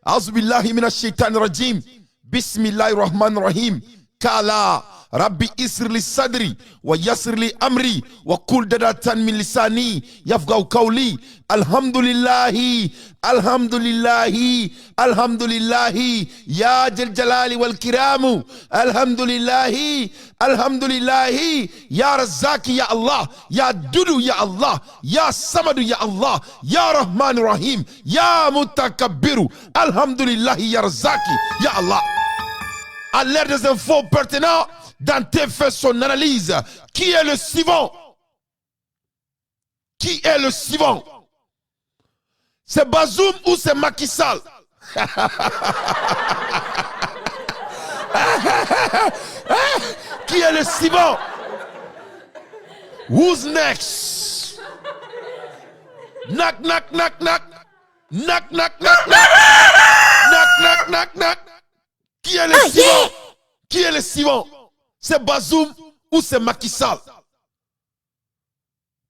A'udhu billahi minash shaitanir rajim. Bismillahir rahmanir rahim. Kala Rabbi isr li sadri wa yassir li amri wa qul dadatan min lisani yafqahu qawli. Alhamdulillahi alhamdulillahi ya jal jalali wal kiramu. Alhamdulillahi ya Razzaki ya Allah, ya Dudu ya Allah, ya Samadu ya Allah, ya Rahman Rahim, ya Mutakabbiru. Alhamdulillahi ya Razzaki ya Allah. À l'ère des infos pertinents, Dante fait son analyse. Qui est le suivant? Qui est le suivant? C'est Bazoum ou c'est Macky Sall? Qui est le suivant? Who's next? Knock, knock, knock, knock. Knock, knock, knock, knock. Knock, knock, knock, knock. Qui est le suivant? Qui est le suivant? C'est Bazoum ou c'est Macky Sall?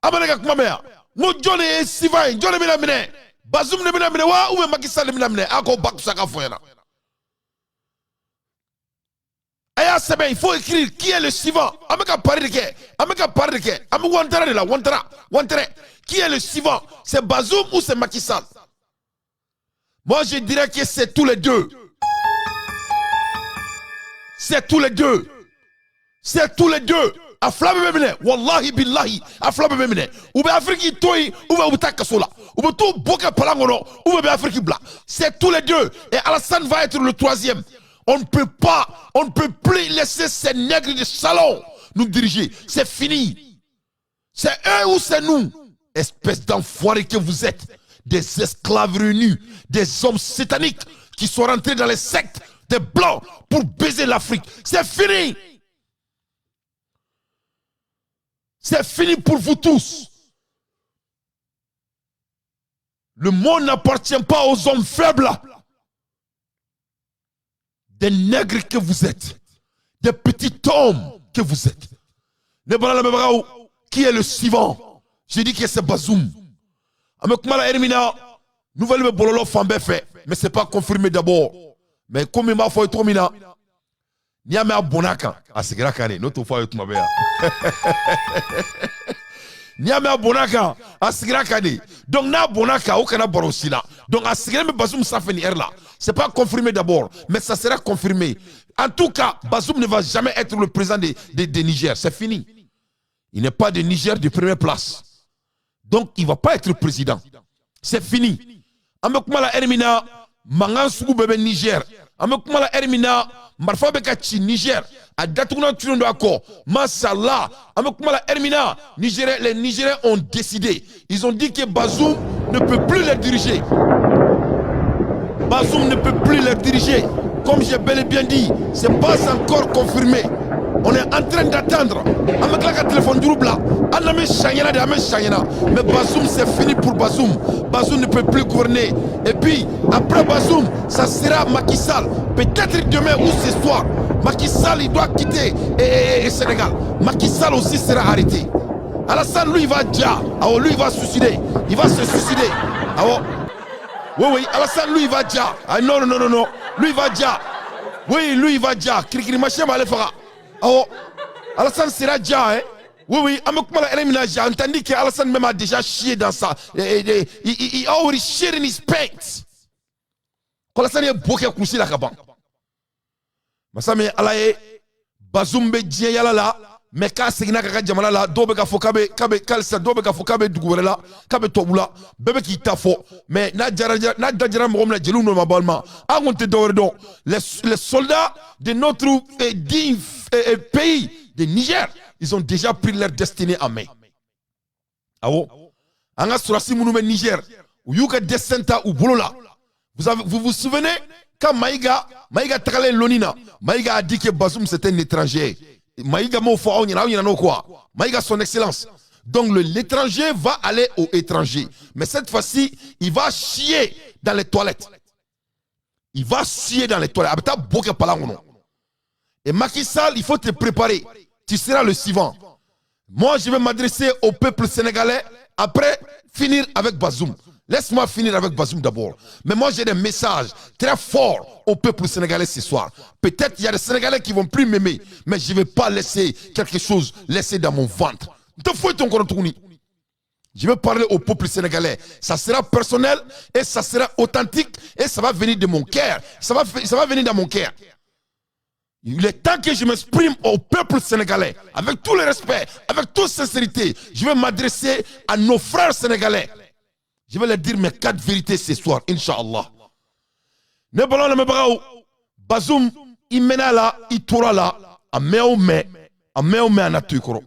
Amanaka kumamea. Mo John est suivant. John est minamine. Bazoum ne minamine wa ou Macky Sall minamine. Ako baku saka foyena. Aya sebe, il faut écrire qui est le suivant. Ameka parler de qui? Ameka parler de qui? Amu wantara de la wantara. Qui est le suivant? C'est Bazoum ou c'est Macky Sall? Moi je dirais que c'est tous les deux. C'est tous les deux. C'est tous les deux. Aflabe memene. Wallahi billahi. Aflabe memene. Oube Afriki toi, oube ubuta kasola. Oube tout boka palangono. Oube Afriki bla. C'est tous les deux. Et Alassane va être le troisième. On ne peut plus laisser ces nègres de salon nous diriger. C'est fini. C'est eux ou c'est nous. Espèce d'enfoirés que vous êtes. Des esclaves réunis. Des hommes sataniques qui sont rentrés dans les sectes des blancs pour baiser l'Afrique. C'est fini. C'est fini pour vous tous. Le monde n'appartient pas aux hommes faibles. Des nègres que vous êtes. Des petits hommes que vous êtes. Qui est le suivant? J'ai dit que c'est Bazoum. Amekmala Hermina, nouvelle me bololo fambe fait. Mais ce n'est pas confirmé d'abord. Mais comme il m'a fait trop mina, ni a me abonaka, a segera kane, notre fois est ma belle. Ni a me abonaka, a segera kane. Donc na abonaka, au kana borosina. Donc a segera me Bazoum ça fait ni là. C'est pas confirmé d'abord, mais ça sera confirmé. En tout cas, Bazoum ne va jamais être le président de Niger. C'est fini. Il n'est pas de Niger de première place. Donc il ne va pas être président. C'est fini. Amekmala Hermina. Mangan sugu bebe Niger. Amekumala Hermina. Marfa beka chi Niger. A datuna tuno ako. Mashallah. Amekumala Hermina. Les Nigériens ont décidé. Ils ont dit que Bazoum ne peut plus les diriger. Bazoum ne peut plus les diriger. Comme j'ai bel et bien dit, ce n'est pas encore confirmé. On est en train d'attendre. Avec la téléphone du roubla. Mais Bazoum, c'est fini pour Bazoum. Bazoum ne peut plus gouverner. Et puis, après Bazoum, ça sera Macky Sall. Peut-être demain ou ce soir. Macky Sall, il doit quitter le Sénégal. Macky Sall aussi sera arrêté. Alassane, lui, il va déjà. Alors, lui, il va se suicider. Il va se suicider. Alors, oui, Alassane, lui, il va déjà. Ah, non. Lui, il va déjà. Oui, lui, il va déjà. Krikiri machin, va le faire. Oh, Alassane sera déjà, hein? Oui, j'ai entendu que Alassane même a déjà chié dans ça. Il a already shit in his pants. Quand Alassane est bloqué à coucher la cabane. Masame Alaye, Bazoum be djien yala la, mais quand c'est que jamana la, dobe ka fo kabe kalsa dobe ka fo kabe dugurela, kabe tobula, bebe ki tafo, mais na dajara mo na jelu no mabalma. A on te dore donc les soldats de notre digne pays de Niger, ils ont déjà pris leur destinée en main. Awo, anga surasi mounou Niger, ou yuka descenta ou bolola. Vous vous souvenez quand Maïga Tralé Lonina, Maïga a dit que Bazoum c'était un étranger. Maïga quoi. Maïga son excellence. Donc l'étranger va aller au étranger. Mais cette fois-ci, il va chier dans les toilettes. Il va chier dans les toilettes. Et Macky Sall, il faut te préparer. Tu seras le suivant. Moi, je vais m'adresser au peuple sénégalais après finir avec Bazoum. Laisse-moi finir avec Bazoum d'abord. Mais moi, j'ai des messages très forts au peuple sénégalais ce soir. Peut-être il y a des Sénégalais qui vont plus m'aimer, mais je ne vais pas laisser quelque chose laisser dans mon ventre. Je vais parler au peuple sénégalais. Ça sera personnel et ça sera authentique et ça va venir de mon cœur. Ça va venir dans mon cœur. Il est temps que je m'exprime au peuple sénégalais avec tout le respect, avec toute sincérité. Je vais m'adresser à nos frères sénégalais. Je vais leur dire mes 4 vérités ce soir, Inch'Allah. Ne ballon le mebrao, Bazoum, il mena là, il toura là, à meome à natukoro.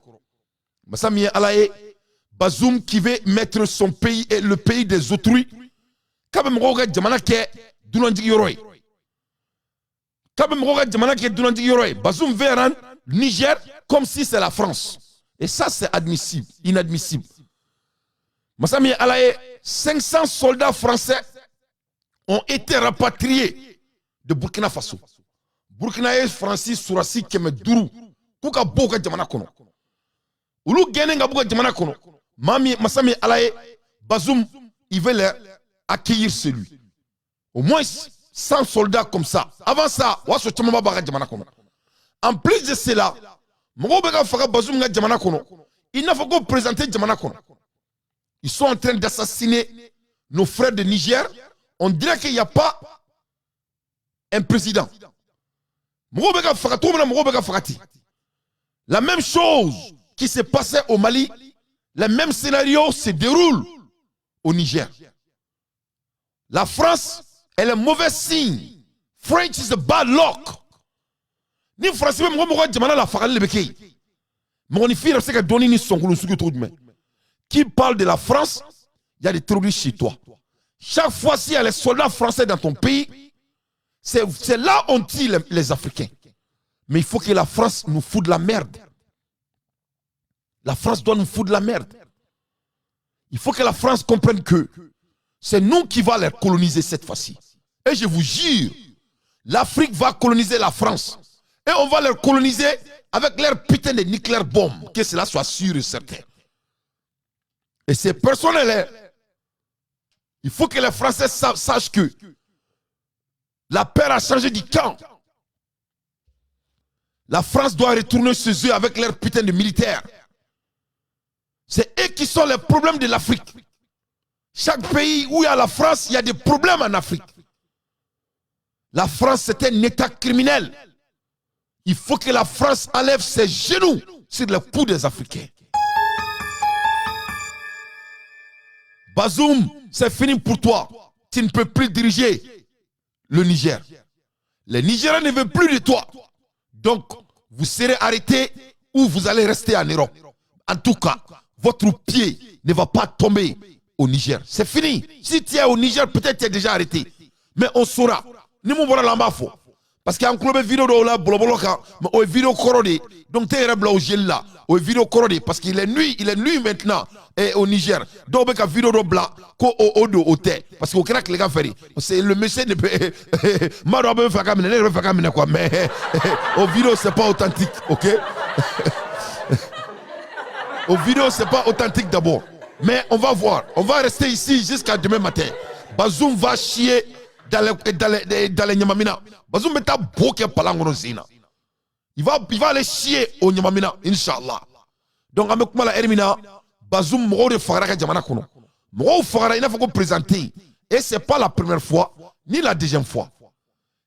Masami alaye, Bazoum qui veut mettre son pays et le pays des autrui. Kabem roga jamana ke dunanjig yoroi. Bazoum veut rendre Niger comme si c'est la France. Et ça, c'est admissible, inadmissible. Massami Alaye, 500 soldats français ont été rapatriés de Burkina Faso. Burkina Francis Sourassi Kemedourou. Kuka Boka Jamana Kono. Ulu Genenga Boka Jamana Kono. Massami Alaye, Bazoum, il veut les accueillir celui. Au moins 100 soldats comme ça. Avant ça, en plus de cela, il n'a pas qu'à présenter Jamana Kono. Ils sont en train d'assassiner nos frères de Niger. On dirait qu'il n'y a pas un président. La même chose qui s'est passée au Mali, le même scénario se déroule au Niger. La France est le mauvais signe. French is a bad luck. Ni français même moi jamana la faral le bekay. Mon fille c'est que donner ni son kulu suki trop demain. Qui parle de la France, il y a des terroristes chez toi. Chaque fois s'il y a les soldats français dans ton pays, c'est là on tue les Africains. Mais il faut que la France nous foute de la merde. La France doit nous foutre de la merde. Il faut que la France comprenne que c'est nous qui va les coloniser cette fois-ci. Et je vous jure, l'Afrique va coloniser la France. Et on va les coloniser avec leur putain de nucléaire bombe. Que cela soit sûr et certain. Et ces personnels-là, il faut que les Français sachent que la paix a changé du camp. La France doit retourner chez eux avec leur putain de militaires. C'est eux qui sont les problèmes de l'Afrique. Chaque pays où il y a la France, il y a des problèmes en Afrique. La France, c'est un État criminel. Il faut que la France enlève ses genoux sur le cou des Africains. Bazoum, c'est fini pour toi. Tu ne peux plus diriger le Niger. Les Nigériens ne veulent plus de toi. Donc, vous serez arrêté ou vous allez rester en Europe. En tout cas, votre pied ne va pas tomber au Niger. C'est fini. Si tu es au Niger, peut-être tu es déjà arrêté. Mais on saura. Ni mon voilà là-bas faux. Parce qu'il y a un club vidéo là, mais au vidéo corrodé. Donc tu es au gel là, au vidéo corrodé. Parce qu'il est nuit maintenant au Niger. Donc il y a vidéo blanc, au dos au thé. Parce qu'au Krak les gars ferry. C'est le monsieur ne peut. Marobe fait comme quoi. Mais au vidéo c'est pas authentique, ok? Au vidéo c'est pas authentique d'abord. Mais on va voir. On va rester ici jusqu'à demain matin. Bazoum va chier dans les Nyamamina. Bazoum est à Boké Palangono Zina. Il va aller chier au Nyamamina, Inch'Allah. Donc, avec moi, la Hermina, Bazoum Moro de Faraka Djamana Kono. Moro Faraka, il faut qu'on présente. Et ce n'est pas la première fois, ni la deuxième fois.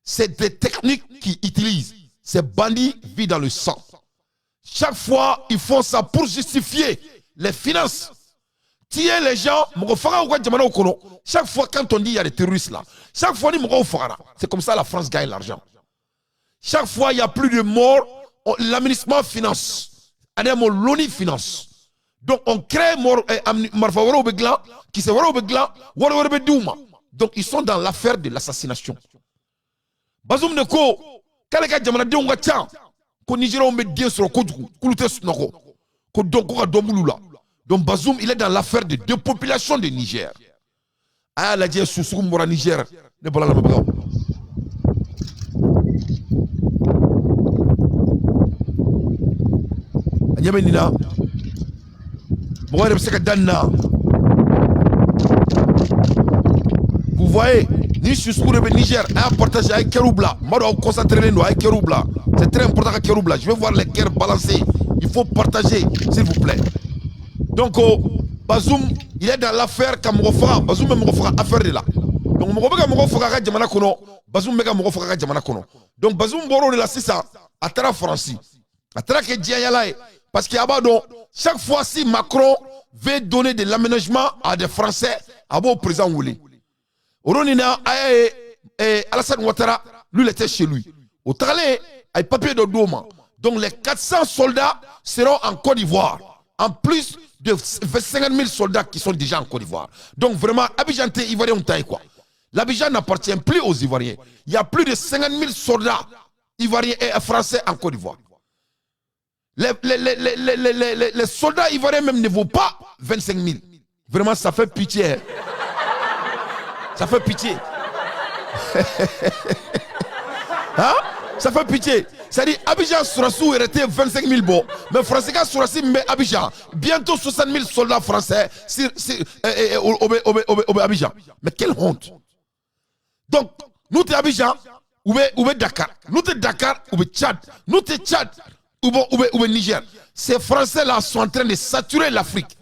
C'est des techniques qu'ils utilisent. Ces bandits vivent dans le sang. Chaque fois, ils font ça pour justifier les finances. Tiens les gens, chaque fois quand on dit il y a des terroristes là, chaque fois c'est comme ça la France gagne l'argent. Chaque fois il y a plus de morts, l'administration finance, l'ONU finance. Donc on crée qui se donc ils sont dans l'affaire de l'assassination. Bazoum de ko, kaleka jamana de unga chan, ko Nigeria on met bien sur le code, kulute snoko, ko donko domulula. Donc Bazoum, il est dans l'affaire de deux populations de Niger. Ah, la Dieu sous Mora Niger. Ne pas la même. Anyamenina. Moi, je sais que Danna. voyez, ni Suscour et Niger, un partage avec Keroubla. Moi, je concentrer avec Keroubla. C'est très important avec Keroubla. Je veux voir les cœurs balancer. Il faut partager, s'il vous plaît. Donc, Bazoum, il est dans l'affaire Kamogofara. Bazoum est Mogofara, affaire de là. Donc, Mogofara Djamana Kono. Bazoum est Mogofara Djamana Kono. Donc, Bazoum Boro de la Sissa, à Tara Franci. À Tara Kedjiayalae. Parce qu'il y a chaque fois, si Macron veut donner de l'aménagement à des Français, à bon président Wouli. Oronina, Alassane Ouattara, lui, il était chez lui. Au Talé, avec papier de Doma. Donc, les 400 soldats seront en Côte d'Ivoire. En plus de 50 000 soldats qui sont déjà en Côte d'Ivoire. Donc, vraiment, Abidjan, Ivoirien, on taille quoi. L'Abidjan n'appartient plus aux Ivoiriens. Il y a plus de 50 000 soldats Ivoiriens et Français en Côte d'Ivoire. Les soldats ivoiriens même ne vaut pas 25 000. Vraiment, ça fait pitié. Ça fait pitié. Hein? Ça fait pitié. C'est-à-dire, Abidjan Sourassou est resté 25 000 bots. Mais Français Sourassi met Abidjan. Bientôt 60 000 soldats français au Abidjan. Mais quelle honte. Donc, nous sommes Abidjan, ou Dakar. Nous sommes Dakar, ou Tchad. Nous sommes Tchad, ou Niger. Ces Français-là sont en train de saturer l'Afrique.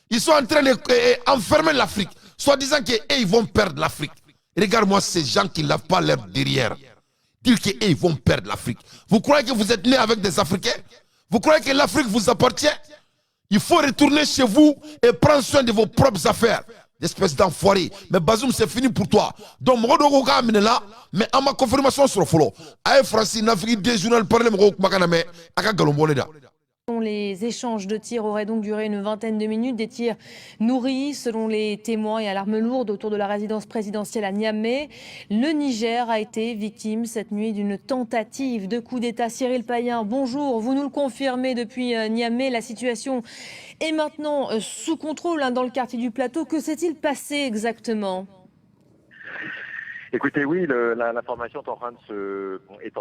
Ils sont en train d'enfermer l'Afrique. Soit disant qu'ils vont perdre l'Afrique. Regarde-moi ces gens qui ne lavent pas leur derrière. Dire qu'ils vont perdre l'Afrique. Vous croyez que vous êtes nés avec des Africains? Vous croyez que l'Afrique vous appartient? Il faut retourner chez vous et prendre soin de vos propres affaires. Espèce d'enfoiré. Mais Bazoum, c'est fini pour toi. Donc, je vais là, mais à ma confirmation sur le follow. Aïe, Francis, n'Afrique des journaux parlent, mais Les échanges de tirs auraient donc duré une vingtaine de minutes, des tirs nourris selon les témoins et à l'arme lourde autour de la résidence présidentielle à Niamey. Le Niger a été victime cette nuit d'une tentative de coup d'État. Cyril Payen, bonjour, vous nous le confirmez depuis Niamey, la situation est maintenant sous contrôle dans le quartier du Plateau. Que s'est-il passé exactement ? Écoutez, oui, l'information est en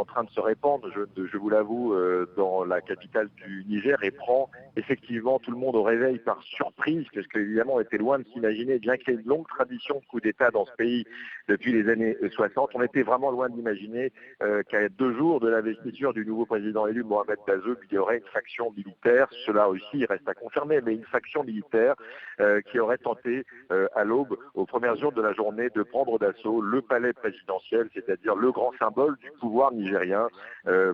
train de se répandre, je vous l'avoue, dans la capitale du Niger et prend effectivement tout le monde au réveil par surprise, parce qu'évidemment on était loin de s'imaginer, bien qu'il y ait une longue tradition de coup d'État dans ce pays depuis les années 60, on était vraiment loin d'imaginer qu'à 2 jours de l'investiture du nouveau président élu Mohamed Bazoum, il y aurait une faction militaire, cela aussi il reste à confirmer, mais une faction militaire qui aurait tenté à l'aube, aux premières jours de la journée, de prendre d'assaut le palais présidentiel, c'est-à-dire le grand symbole du pouvoir nigérien,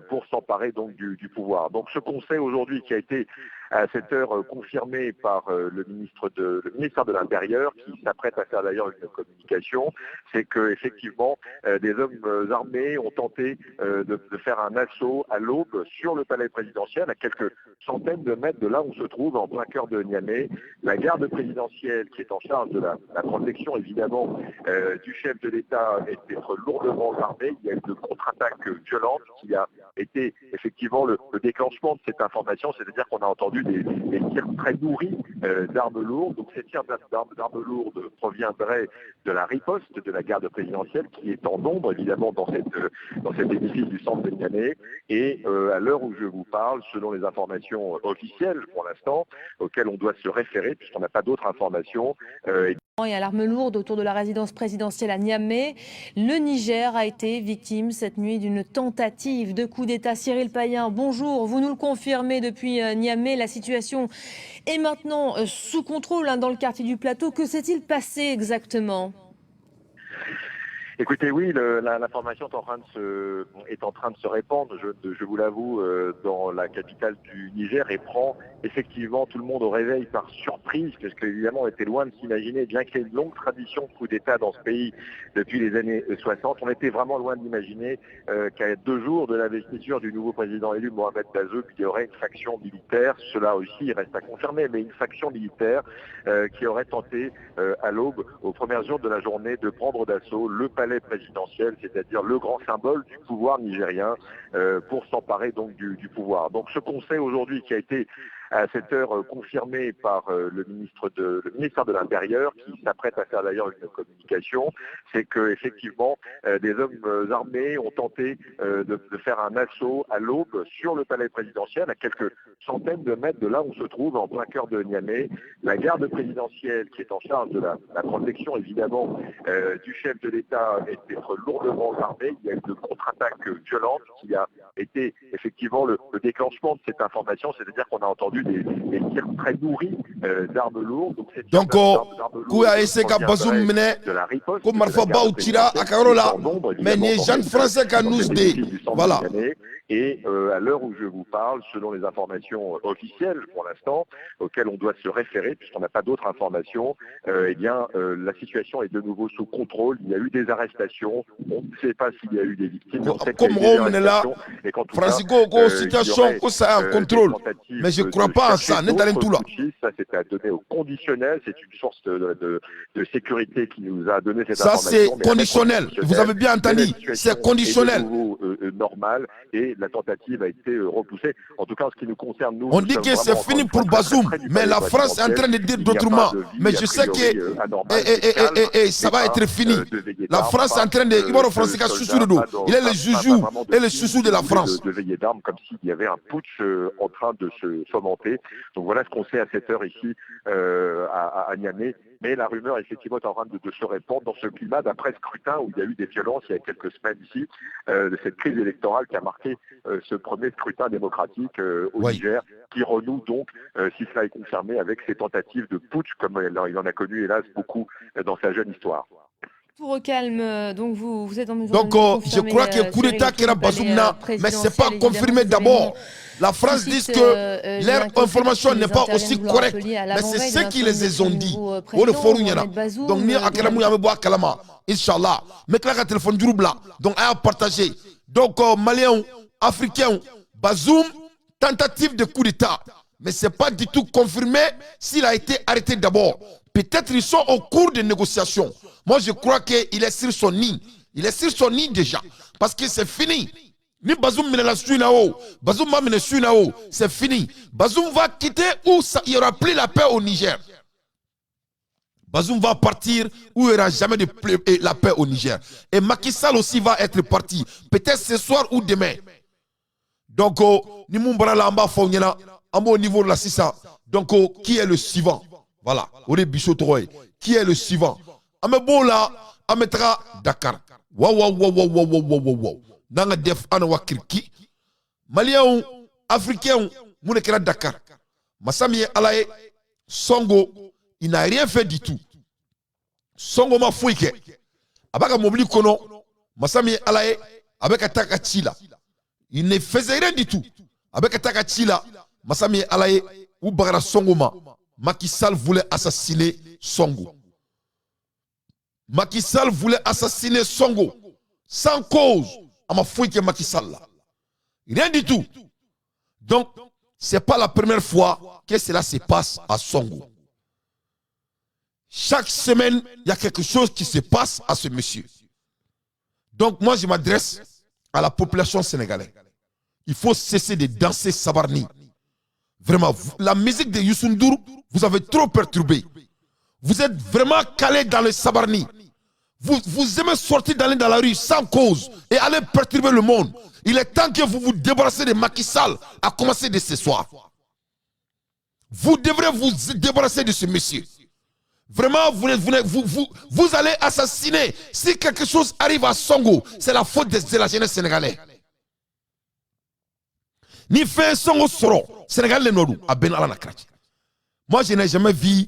pour s'emparer donc du pouvoir. Donc ce qu'on sait aujourd'hui, qui a été à cette heure confirmé par le ministère de l'Intérieur, qui s'apprête à faire d'ailleurs une communication, c'est que effectivement des hommes armés ont tenté de faire un assaut à l'aube sur le palais présidentiel, à quelques centaines de mètres de là où on se trouve, en plein cœur de Niamey. La garde présidentielle, qui est en charge de la protection évidemment du chef de l'État, est d'être lourdement armée. Il y a une contre-attaque violente qui a été effectivement le déclenchement de cette information, c'est-à-dire qu'on a entendu des tirs très nourris d'armes lourdes. Donc ces tirs d'armes lourdes proviendraient de la riposte de la garde présidentielle, qui est en nombre évidemment dans cet édifice du centre de Niamey. Et à l'heure où je vous parle, selon les informations officielles pour l'instant, auxquelles on doit se référer, puisqu'on n'a pas d'autres informations, et à l'arme lourde autour de la résidence présidentielle à Niamey, le Niger a été victime cette nuit d'une tentative de coup d'État. Cyril Payen, bonjour, vous nous le confirmez depuis Niamey, la situation est maintenant sous contrôle dans le quartier du Plateau. Que s'est-il passé exactement ? Écoutez, oui, l'information est en train de se répandre, je vous l'avoue, dans la capitale du Niger et prend effectivement tout le monde au réveil par surprise, parce qu'évidemment on était loin de s'imaginer, bien qu'il y ait une longue tradition de coup d'État dans ce pays depuis les années 60, on était vraiment loin d'imaginer qu'à 2 jours de l'investiture du nouveau président élu Mohamed Bazoum, il y aurait une faction militaire, cela aussi il reste à confirmer, mais une faction militaire qui aurait tenté à l'aube, aux premières jours de la journée, de prendre d'assaut le palais présidentiel, c'est-à-dire le grand symbole du pouvoir nigérien, pour s'emparer donc du pouvoir. Donc ce qu'on sait aujourd'hui, qui a été à cette heure confirmée par le ministère de l'Intérieur, qui s'apprête à faire d'ailleurs une communication, c'est que effectivement des hommes armés ont tenté de faire un assaut à l'aube sur le palais présidentiel, à quelques centaines de mètres de là où on se trouve, en plein cœur de Niamey. La garde présidentielle, qui est en charge de la protection évidemment du chef de l'État, est d'être lourdement armée. Il y a eu une contre-attaque violente qui a été effectivement le déclenchement de cette information, c'est-à-dire qu'on a entendu des tirs très nourris d'armes lourdes. Donc, Kouya Esseka Bazoum Mene, comme Marfa Baoutira, à Karola, mais les gens français qui nous disent, voilà. Et à l'heure où je vous parle, selon les informations officielles pour l'instant, auxquelles on doit se référer, puisqu'on n'a pas d'autres informations, eh bien, la situation est de nouveau sous contrôle. Il y a eu des arrestations. On ne sait pas s'il y a eu des victimes. Comme on est là, Francisco, situation, ça a un contrôle. Mais je ne crois pas en ça. N'est dans tout là. Ça, c'était donné au conditionnel. C'est une source de sécurité qui nous a donné cette information. Ça, c'est conditionnel. Vous avez bien entendu. C'est conditionnel. Normal et la tentative a été repoussée. En tout cas, en ce qui nous concerne, nous. On dit que c'est fini pour Bazoum, mais la France est en train de dire d'autrement. Mais je sais que ça va être fini. La France est en train de. Il est le joujou et le chouchou de la France. De veiller d'armes comme s'il y avait un putsch en train de se fomenter. Donc voilà ce qu'on sait à cette heure ici à Niamey. Mais la rumeur, effectivement, est en train de se répandre dans ce climat d'après-scrutin où il y a eu des violences il y a quelques semaines ici, de cette crise électorale qui a marqué ce premier scrutin démocratique au Niger, qui renoue donc, si cela est confirmé, avec ces tentatives de putsch, comme il en a connu, hélas, beaucoup dans sa jeune histoire. Pour au calme, donc vous êtes en mesure donc, de je crois que coup d'État qui a Bazoumna, mais ce n'est pas confirmé d'abord. La France dit que leur information n'est pas aussi correcte. Mais c'est ce qu'ils les ont dit. Donc, ni à Kalamou Yamebo à Kalama, Inch'Allah. Mais là, le téléphone du Roubla, donc à partager. Donc, Maliens, Africains, Bazoum, tentative de coup d'État. Mais ce n'est pas du tout confirmé s'il a été arrêté d'abord. Peut-être ils sont au cours des négociations. Moi, je crois qu'il est sur son nid. Il est sur son nid déjà. Parce que c'est fini. Ni Bazoum mène la suinao, Bazoum va mener suinao, c'est fini. Bazoum va quitter où il n'y aura plus la paix au Niger. Bazoum va partir où il n'y aura jamais de la paix au Niger. Et Macky Sall aussi va être parti. Peut-être ce soir ou demain. Donc, ni Moumbara la amba fauniena, au niveau de la Sissa. Donc, qui est le suivant? Voilà. Qui est le suivant? Amebola, Ametra, Dakar. Wow. Nanga def ana wakirki Maliens Africains mounekera Dakar. Massami Alaye Songo, il n'a rien fait du tout. Songo ma fouike. Abaka mobili kono Massami Alaye avec attaque à Chila. Il ne faisait rien du tout. Avec attaque à Chila, Massami Alaye ou Bagara Songoma. Macky Sall voulait assassiner Songo. Macky Sall voulait assassiner Songo sans cause. À ma fouille que Macky Sall là. Rien du tout. Donc, ce n'est pas la première fois que cela se passe à Songo. Chaque semaine, il y a quelque chose qui se passe à ce monsieur. Donc, moi, je m'adresse à la population sénégalaise. Il faut cesser de danser Sabarni. Vraiment, la musique de Youssou N'Dour, vous avez trop perturbé. Vous êtes vraiment calé dans le Sabarni. Vous aimez sortir d'aller dans la rue sans cause et aller perturber le monde. Il est temps que vous vous débarrassez de Macky Sall à commencer de ce soir. Vous devrez vous débarrasser de ce monsieur. Vraiment, vous allez assassiner. Si quelque chose arrive à Songo, c'est la faute de la jeunesse sénégalaise. Ni fait Songo soro, Sénégalais n'ont à Ben Alana Krach. Moi, je n'ai jamais vu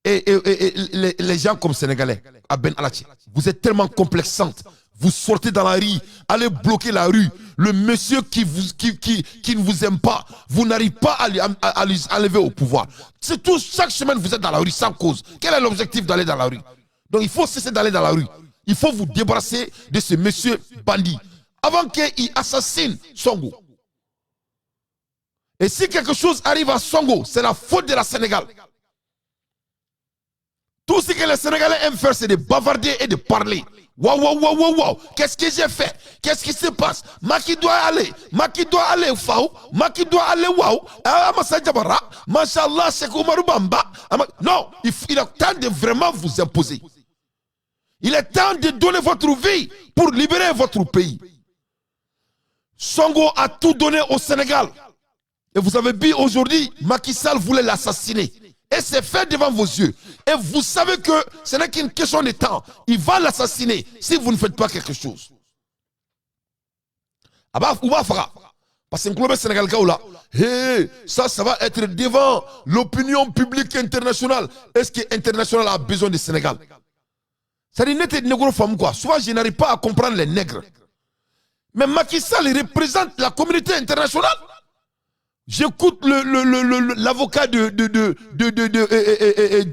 les gens comme Sénégalais à Ben Alachi. Vous êtes tellement complexante. Vous sortez dans la rue, allez bloquer la rue. Le monsieur qui ne vous aime pas, vous n'arrivez pas à lever au pouvoir. C'est tout, chaque semaine vous êtes dans la rue sans cause. Quel est l'objectif d'aller dans la rue? Donc il faut cesser d'aller dans la rue. Il faut vous débarrasser de ce monsieur bandit avant qu'il assassine Songo. Et si quelque chose arrive à Songo, c'est la faute de la Sénégal. Tout ce que les Sénégalais aiment faire, c'est de bavarder et de parler. Waouh, waouh, waouh, waouh, waouh. Qu'est-ce que j'ai fait? Qu'est-ce qui se passe? Macky doit aller. Macky doit aller, Faou. Macky doit aller, waouh. Amassa Diabara. Machallah, c'est Oumarou Bamba. Non, il est temps de vraiment vous imposer. Il est temps de donner votre vie pour libérer votre pays. Sonko a tout donné au Sénégal. Et vous avez vu aujourd'hui, Macky Sall voulait l'assassiner. Et c'est fait devant vos yeux. Et vous savez que ce n'est qu'une question de temps. Il va l'assassiner si vous ne faites pas quelque chose. Parce que le Sénégal, ça va être devant l'opinion publique internationale. Est-ce que l'international a besoin du Sénégal? Ça dit, souvent, je n'arrive pas à comprendre les nègres. Mais Macky Sall, il représente la communauté internationale. J'écoute l'avocat du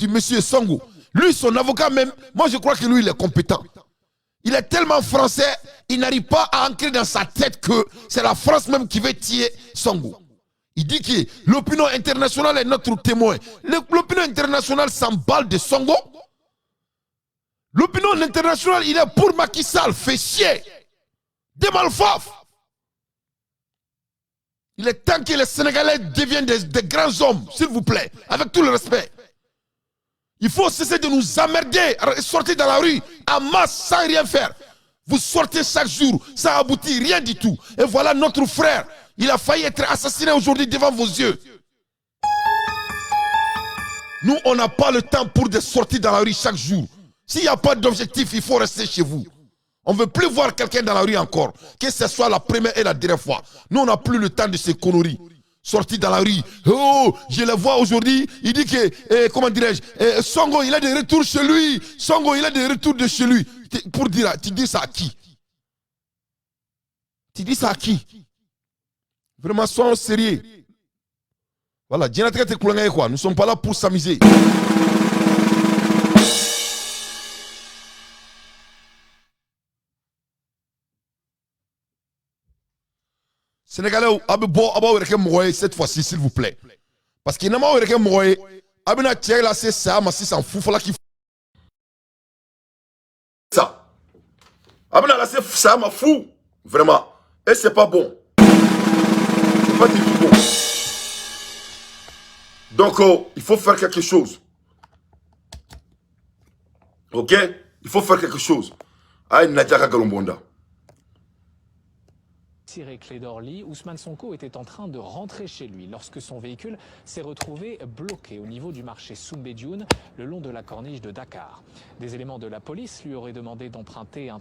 monsieur Sonko. Lui, son avocat même, moi je crois que lui, il est compétent. Il est tellement français, il n'arrive pas à ancrer dans sa tête que c'est la France même qui veut tuer Sonko. Il dit que l'opinion internationale est notre témoin. L'opinion internationale s'emballe de Sonko. L'opinion internationale, il est pour Macky Sall, fait chier. Des malfafs. Il est temps que les Sénégalais deviennent des grands hommes, s'il vous plaît, avec tout le respect. Il faut cesser de nous emmerder, sortir dans la rue en masse sans rien faire. Vous sortez chaque jour, ça aboutit rien du tout. Et voilà notre frère, il a failli être assassiné aujourd'hui devant vos yeux. Nous, on n'a pas le temps pour des sorties dans la rue chaque jour. S'il n'y a pas d'objectif, il faut rester chez vous. On ne veut plus voir quelqu'un dans la rue encore, que ce soit la première et la dernière fois. Nous, on n'a plus le temps de ces conneries. Sortis dans la rue. Oh, je le vois aujourd'hui. Il dit que, comment dirais-je, Sonko, il a des retours chez lui. Sonko, il a des retours de chez lui. Pour dire, tu dis ça à qui? Tu dis ça à qui? Vraiment, soyons sérieux. Voilà, nous ne sommes pas là pour s'amuser. Sénégalais, cette fois-ci, s'il vous plaît. Parce qu'il n'y a pas de moyen. Abina Tchèque, là, c'est ça, mais si s'en fout, il faut qu'il ça. Abina là, c'est ça, m'a fou. Vraiment. Et c'est pas bon. C'est pas du tout bon. Donc, il faut faire quelque chose. Ok? Il faut faire quelque chose. Aïe, Nadjaka Galombonda. Tiré clé d'Orly, Ousmane Sonko était en train de rentrer chez lui lorsque son véhicule s'est retrouvé bloqué au niveau du marché Soumbédioune, le long de la corniche de Dakar. Des éléments de la police lui auraient demandé d'emprunter un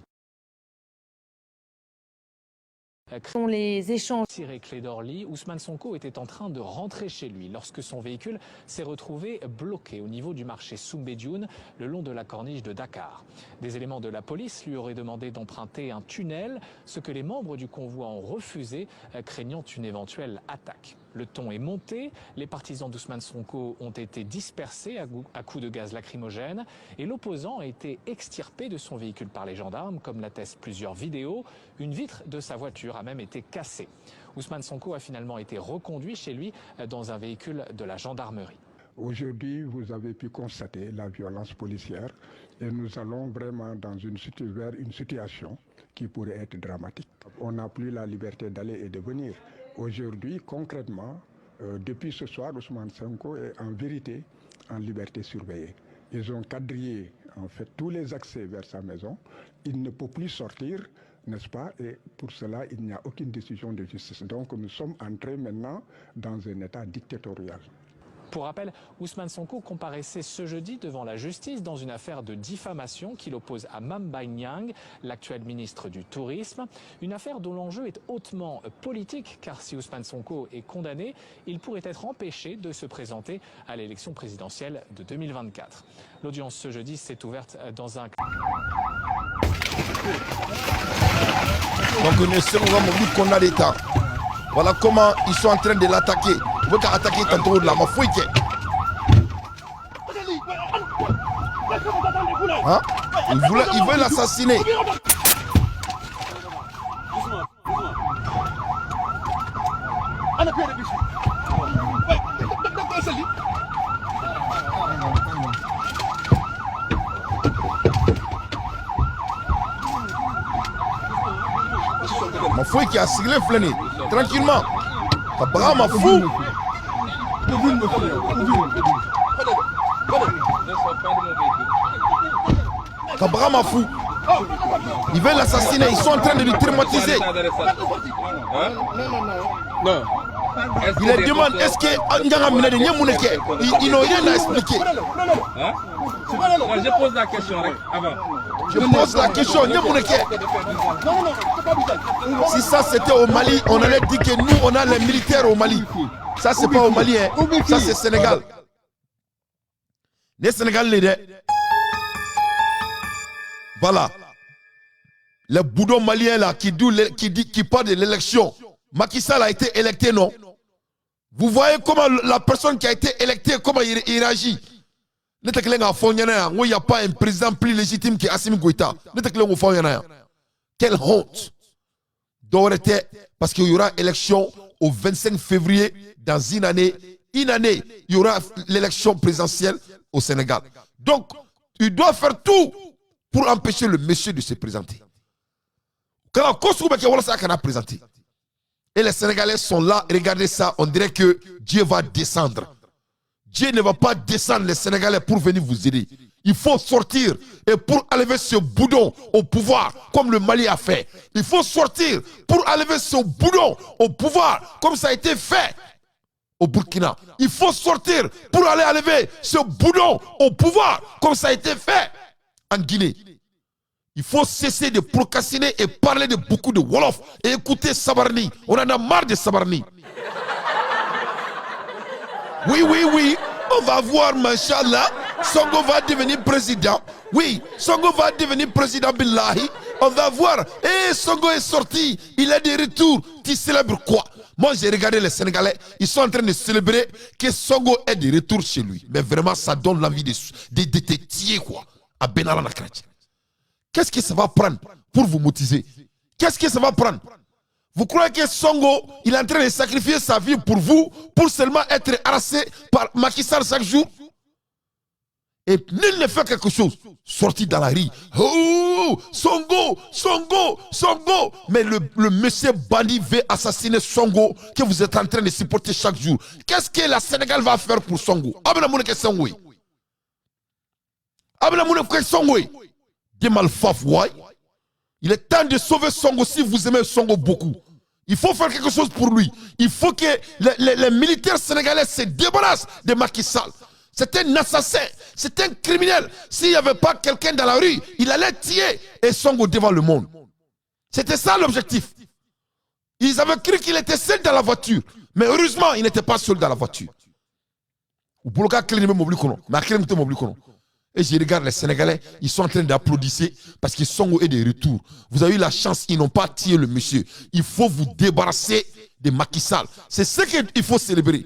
les échanges. Tiré clé d'Orly, Ousmane Sonko était en train de rentrer chez lui lorsque son véhicule s'est retrouvé bloqué au niveau du marché Soumbédioune, le long de la corniche de Dakar. Des éléments de la police lui auraient demandé d'emprunter un tunnel, ce que les membres du convoi ont refusé, craignant une éventuelle attaque. Le ton est monté, les partisans d'Ousmane Sonko ont été dispersés à coups de gaz lacrymogène et l'opposant a été extirpé de son véhicule par les gendarmes, comme l'attestent plusieurs vidéos. Une vitre de sa voiture a même été cassée. Ousmane Sonko a finalement été reconduit chez lui dans un véhicule de la gendarmerie. Aujourd'hui, vous avez pu constater la violence policière et nous allons vraiment vers une situation qui pourrait être dramatique. On n'a plus la liberté d'aller et de venir. Aujourd'hui, concrètement, depuis ce soir, Ousmane Sonko est en vérité en liberté surveillée. Ils ont quadrillé en fait tous les accès vers sa maison. Il ne peut plus sortir, n'est-ce pas? Et pour cela, il n'y a aucune décision de justice. Donc nous sommes entrés maintenant dans un état dictatorial. Pour rappel, Ousmane Sonko comparaissait ce jeudi devant la justice dans une affaire de diffamation qui l'oppose à Mame Mbaye Niang, l'actuel ministre du Tourisme. Une affaire dont l'enjeu est hautement politique, car si Ousmane Sonko est condamné, il pourrait être empêché de se présenter à l'élection présidentielle de 2024. L'audience ce jeudi s'est ouverte dans un... Donc nous sommes vraiment qu'on a l'État. Voilà comment ils sont en train de l'attaquer. Vous pouvez attaquer tantôt de la mafouille. Hein? Ils veulent l'assassiner. Ma fouille qui a siglé flâné. Tranquillement. Kabara ma fou. Kabara ma fou. Ils veulent l'assassiner, ils sont en train de le traumatiser. Non. Il leur demande est-ce que ils n'ont rien à expliquer. Je pose la question avant. Je pose la question. Si ça c'était au Mali, on allait dire que nous on a les militaires au Mali. Ça c'est pas au Mali, hein. Ça c'est Sénégal. Les Sénégalais, voilà. Les boudons maliens là qui parlent de l'élection. Macky Sall a été électé, non? Vous voyez comment la personne qui a été électée, comment il réagit. Il n'y a pas un président plus légitime que Assimi Goïta. Quelle honte. Parce qu'il y aura élection au 25 février dans une année. Il y aura l'élection présidentielle au Sénégal. Donc, il doit faire tout pour empêcher le monsieur de se présenter. Et les Sénégalais sont là, regardez ça, on dirait que Dieu va descendre. Dieu ne va pas descendre les Sénégalais pour venir vous aider. Il faut sortir et pour enlever ce boudon au pouvoir, comme le Mali a fait. Il faut sortir pour enlever ce boudon au pouvoir, comme ça a été fait au Burkina. Il faut sortir pour aller enlever ce boudon au pouvoir, comme ça a été fait en Guinée. Il faut cesser de procrastiner et parler de beaucoup de Wolof et écouter Sabarni. On en a marre de Sabarni. Oui. On va voir, Machallah. Sonko va devenir président. Oui, Sonko va devenir président Billahi. On va voir. Et Sonko est sorti. Il est de retour. Tu célèbres quoi? Moi, j'ai regardé les Sénégalais. Ils sont en train de célébrer que Sonko est de retour chez lui. Mais vraiment, ça donne l'envie de te tirer, quoi. À Benalla Nakratch. Qu'est-ce que ça va prendre pour vous motiver? Qu'est-ce que ça va prendre? Vous croyez que Sonko, il est en train de sacrifier sa vie pour vous, pour seulement être harassé par Macky Sall chaque jour? Et nul ne fait quelque chose. Sorti dans la rue. Oh, Sonko. Mais le monsieur bandit veut assassiner Sonko que vous êtes en train de supporter chaque jour. Qu'est-ce que la Sénégal va faire pour Sonko? Il est temps de sauver Sonko si vous aimez Sonko beaucoup. Il faut faire quelque chose pour lui. Il faut que les militaires sénégalais se débarrassent de Macky Sall. C'est un assassin, c'est un criminel. S'il n'y avait pas quelqu'un dans la rue, il allait tuer et Sonko devant le monde. C'était ça l'objectif. Ils avaient cru qu'il était seul dans la voiture. Mais heureusement, il n'était pas seul dans la voiture. Et je regarde les Sénégalais, ils sont en train d'applaudir parce que Sonko est de retour. Vous avez eu la chance, ils n'ont pas tué le monsieur. Il faut vous débarrasser de Macky Sall. C'est ce qu'il faut célébrer.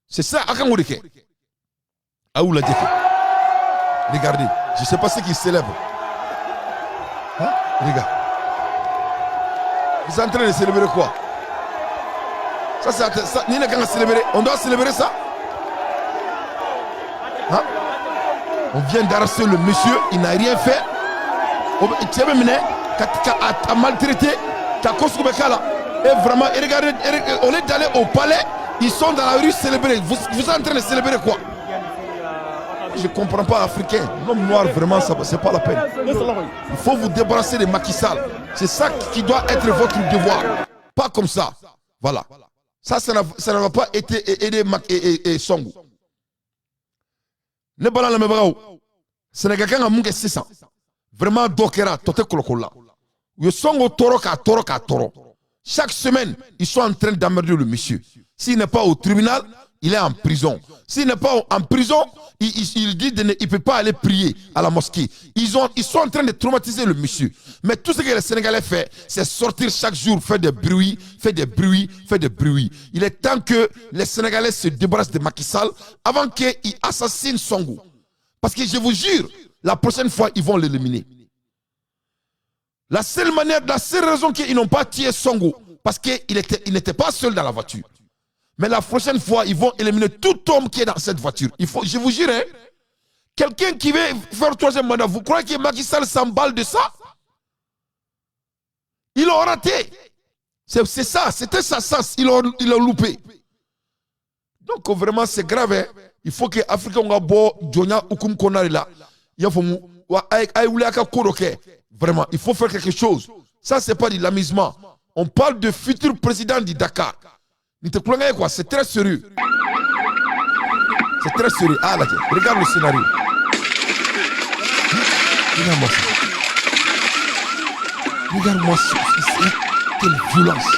C'est ça, regardez, je ne sais pas ce qu'ils célèbrent. Hein? Regarde. Vous êtes en train de célébrer quoi? Ça, on doit célébrer ça? Hein? On vient d'arrêter le monsieur, il n'a rien fait. Il a maltraité. Et vraiment, regardez, on est allé au palais, ils sont dans la rue célébrer. Vous êtes en train de célébrer quoi? Je ne comprends pas africain. L'homme noir, vraiment, c'est pas la peine. Il faut vous débarrasser de Macky Sall. C'est ça qui doit être votre devoir. Pas comme ça. Voilà. Ça ne va pas aider et Sonko. Ne bala la mebrao Sénégal kan amunge 600 vraiment dokera tote kolokola yo Sonko toro. Chaque semaine ils sont en train d'emmerder le monsieur. S'il n'est pas au tribunal, il est en prison. S'il n'est pas en prison, il dit qu'il ne peut pas aller prier à la mosquée. Ils sont en train de traumatiser le monsieur. Mais tout ce que les Sénégalais font, c'est sortir chaque jour, faire des bruits. Il est temps que les Sénégalais se débarrassent de Macky Sall avant qu'ils assassinent Sonko. Parce que je vous jure, la prochaine fois, ils vont l'éliminer. La seule raison qu'ils n'ont pas tué Sonko, parce qu'il n'était pas seul dans la voiture. Mais la prochaine fois, ils vont éliminer tout homme qui est dans cette voiture. Je vous jure, hein, quelqu'un qui veut faire le troisième mandat, vous croyez que Macky Sall s'emballe de ça? Ils l'ont raté. C'est ça, c'était sa sens. Ils l'ont loupé. Donc vraiment, c'est grave. Hein? Il faut que les Africains vraiment, il faut faire quelque chose. Ça, c'est pas de l'amusement. On parle de futur président du Dakar. C'est très sérieux. C'est très sérieux. Ah là, regarde le scénario. Regarde-moi ça. Regarde-moi ça. Quelle violence.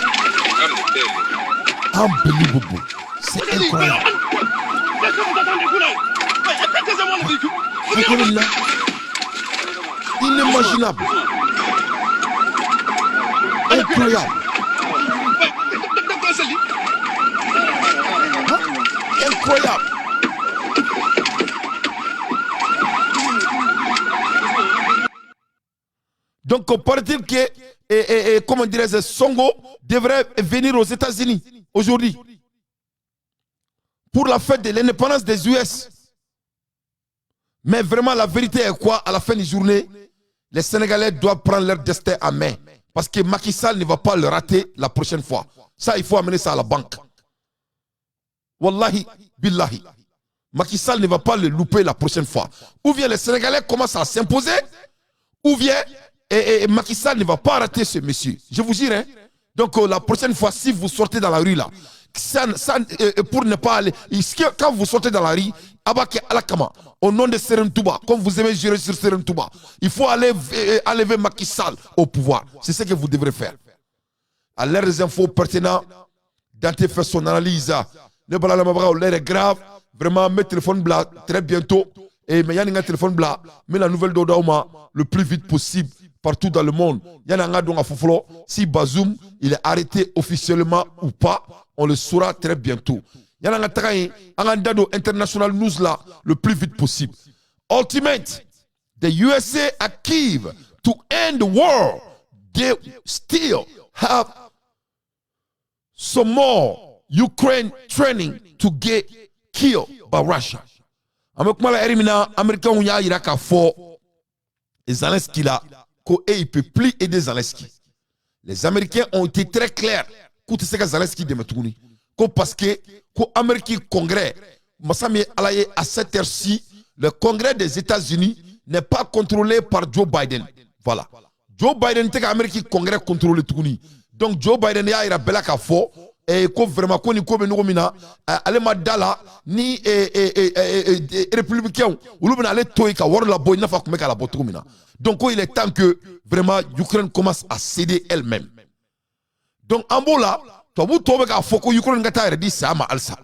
Unbelievable. C'est incroyable. Regardez là. Inimaginable. Incroyable. Incroyable. Donc, on parle que, comment dirais-je, Sonko devrait venir aux États-Unis aujourd'hui pour la fête de l'indépendance des US. Mais vraiment, la vérité est quoi? À la fin de la journée, les Sénégalais doivent prendre leur destin en main. Parce que Macky Sall ne va pas le rater la prochaine fois. Ça, il faut amener ça à la banque. Wallahi, billahi. Macky Sall ne va pas le louper la prochaine fois. Ou bien les Sénégalais commencent à s'imposer, ou bien Macky Sall ne va pas rater ce monsieur. Je vous jure. Hein? Donc la prochaine fois, si vous sortez dans la rue là, pour ne pas aller, quand vous sortez dans la rue, au nom de Serem Touba, comme vous aimez jurer sur Serem Touba, il faut aller enlever Macky Sall au pouvoir. C'est ce que vous devrez faire. À l'heure des infos pertinentes, Dante fait son analyse. L'air est grave. Vraiment, mes téléphones blancs très bientôt. Et mais il y a un téléphone blanc. Mais la nouvelle d'Odaoma le plus vite possible partout dans le monde. Il y a un donc à Fofolo. Si Bazoum il est arrêté officiellement ou pas, on le saura très bientôt. Il y a un dado international news là le plus vite possible. Ultimate, the USA are key to end the war. They still have some more Ukraine training to get killed by Russia. Amekmala erimina Américain ou ya iraka fort Zelensky là ko il peut plus aider Zelensky. Les Américains ont été très clairs pour ce que Zelensky de mettouni. Parce que ko Amérique Congrès Massami alaye à cette heure-ci le Congrès des États-Unis n'est pas contrôlé par Joe Biden. Voilà. Joe Biden te Amérique Congrès contrôle tout ni. Donc Joe Biden ya ira belaka fort et ko vraiment ko ni ko be ngomina ale madala ni républicain ou le aller toika war la boy na fa kumeka la botumina. Donc il est temps que vraiment l'Ukraine commence à céder elle-même. Donc en bola to bu to be ka foko Ukraine ngata redi sama alsa.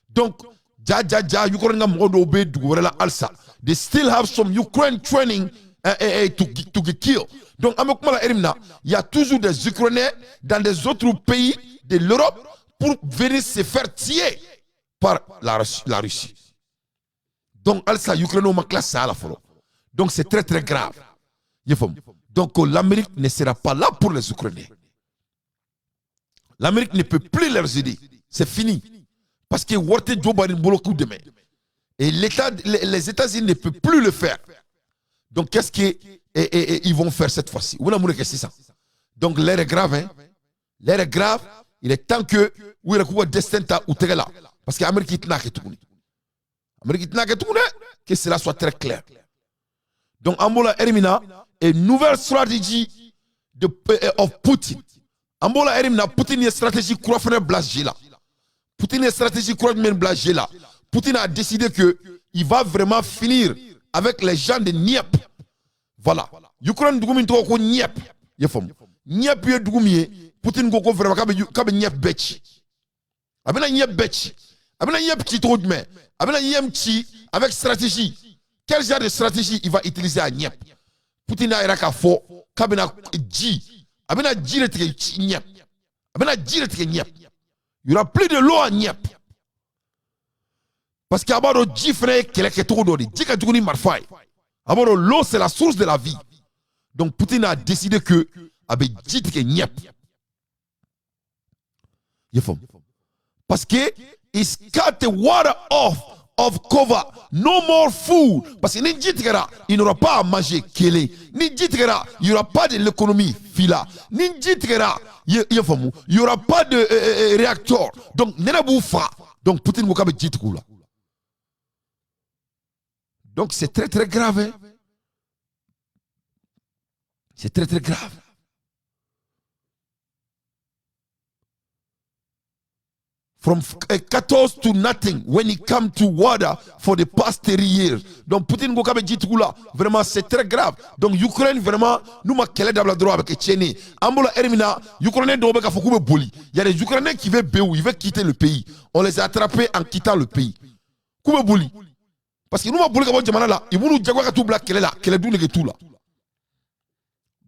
Donc ja Ukraine ngam ngodo be dugorela alsa. They still have some Ukraine training to get killed. Donc il y a toujours des Ukrainiens dans des autres pays de l'Europe pour venir se faire tuer par la Russie. Donc alsa Ukraine ma classe à la fois. Donc c'est très très grave. Donc l'Amérique ne sera pas là pour les Ukrainiens. L'Amérique ne peut plus les aider. C'est fini. Parce que Worte Joe Biden beaucoup demain. Et les États-Unis ne peuvent plus le faire. Donc qu'est-ce qu'ils vont faire cette fois-ci? Donc l'air est grave. Hein? L'air est grave. Il est temps que vous ayez destin ou là. Parce que l'Amérique n'a que tout. L'Amérique n'a que tout. Que cela soit très clair. Donc Ambola Erimina, une nouvelle stratégie de Poutine. Ambola Erimina, Poutine a une stratégie croissante blasée là. Poutine a une stratégie croissante blasée là. Poutine a décidé qu'il va vraiment finir avec les gens de Niep. Voilà. Ukraine Dougoumi Toko Niep. Niep est Dougoumi. Poutine Goko vraiment comme Niep Betch. Avec Niep Betch. Avec Niep qui trop de main. Avec Niep qui avec stratégie. Quel genre de stratégie il va utiliser à Niep? Poutine a iraka fo. Kabina Dji. Abena Dji le teke Niep. Abena Dji le teke Niep. Il n'y aura plus de l'eau à Niep. Parce qu'abord, Dji frère, qu'elle est trop d'eau. Dji ka Dougouni Marfay. Abord, l'eau, c'est la source de la vie. Donc, Poutine a décidé que, avec Dji teke Niep. Parce que, it's cut the water off of cover. No more food. Parce que il n'y aura pas à manger. Il n'y aura pas de l'économie. Il n'y aura pas de réacteur. Donc, donc, Poutine Mugabe dit là. Donc, c'est très très grave. Hein? C'est très très grave. From 14 to nothing when it comes to water for the past 30 years. Donc Poutine Gokabe dit tout là, vraiment c'est très grave. Donc Ukraine vraiment nous ma kele d'abla droit avec Tchéni. Ambola Ermina, Ukraine doit ka fokume boli. Il y a des Ukrainiens qui veulent béou, ils veulent quitter le pays. On les a attrapés en quittant le pays. Koube boli. Parce que nous ma boli ka bon jamana là, ils vont nous dire tout black kele là, kele dou tout là.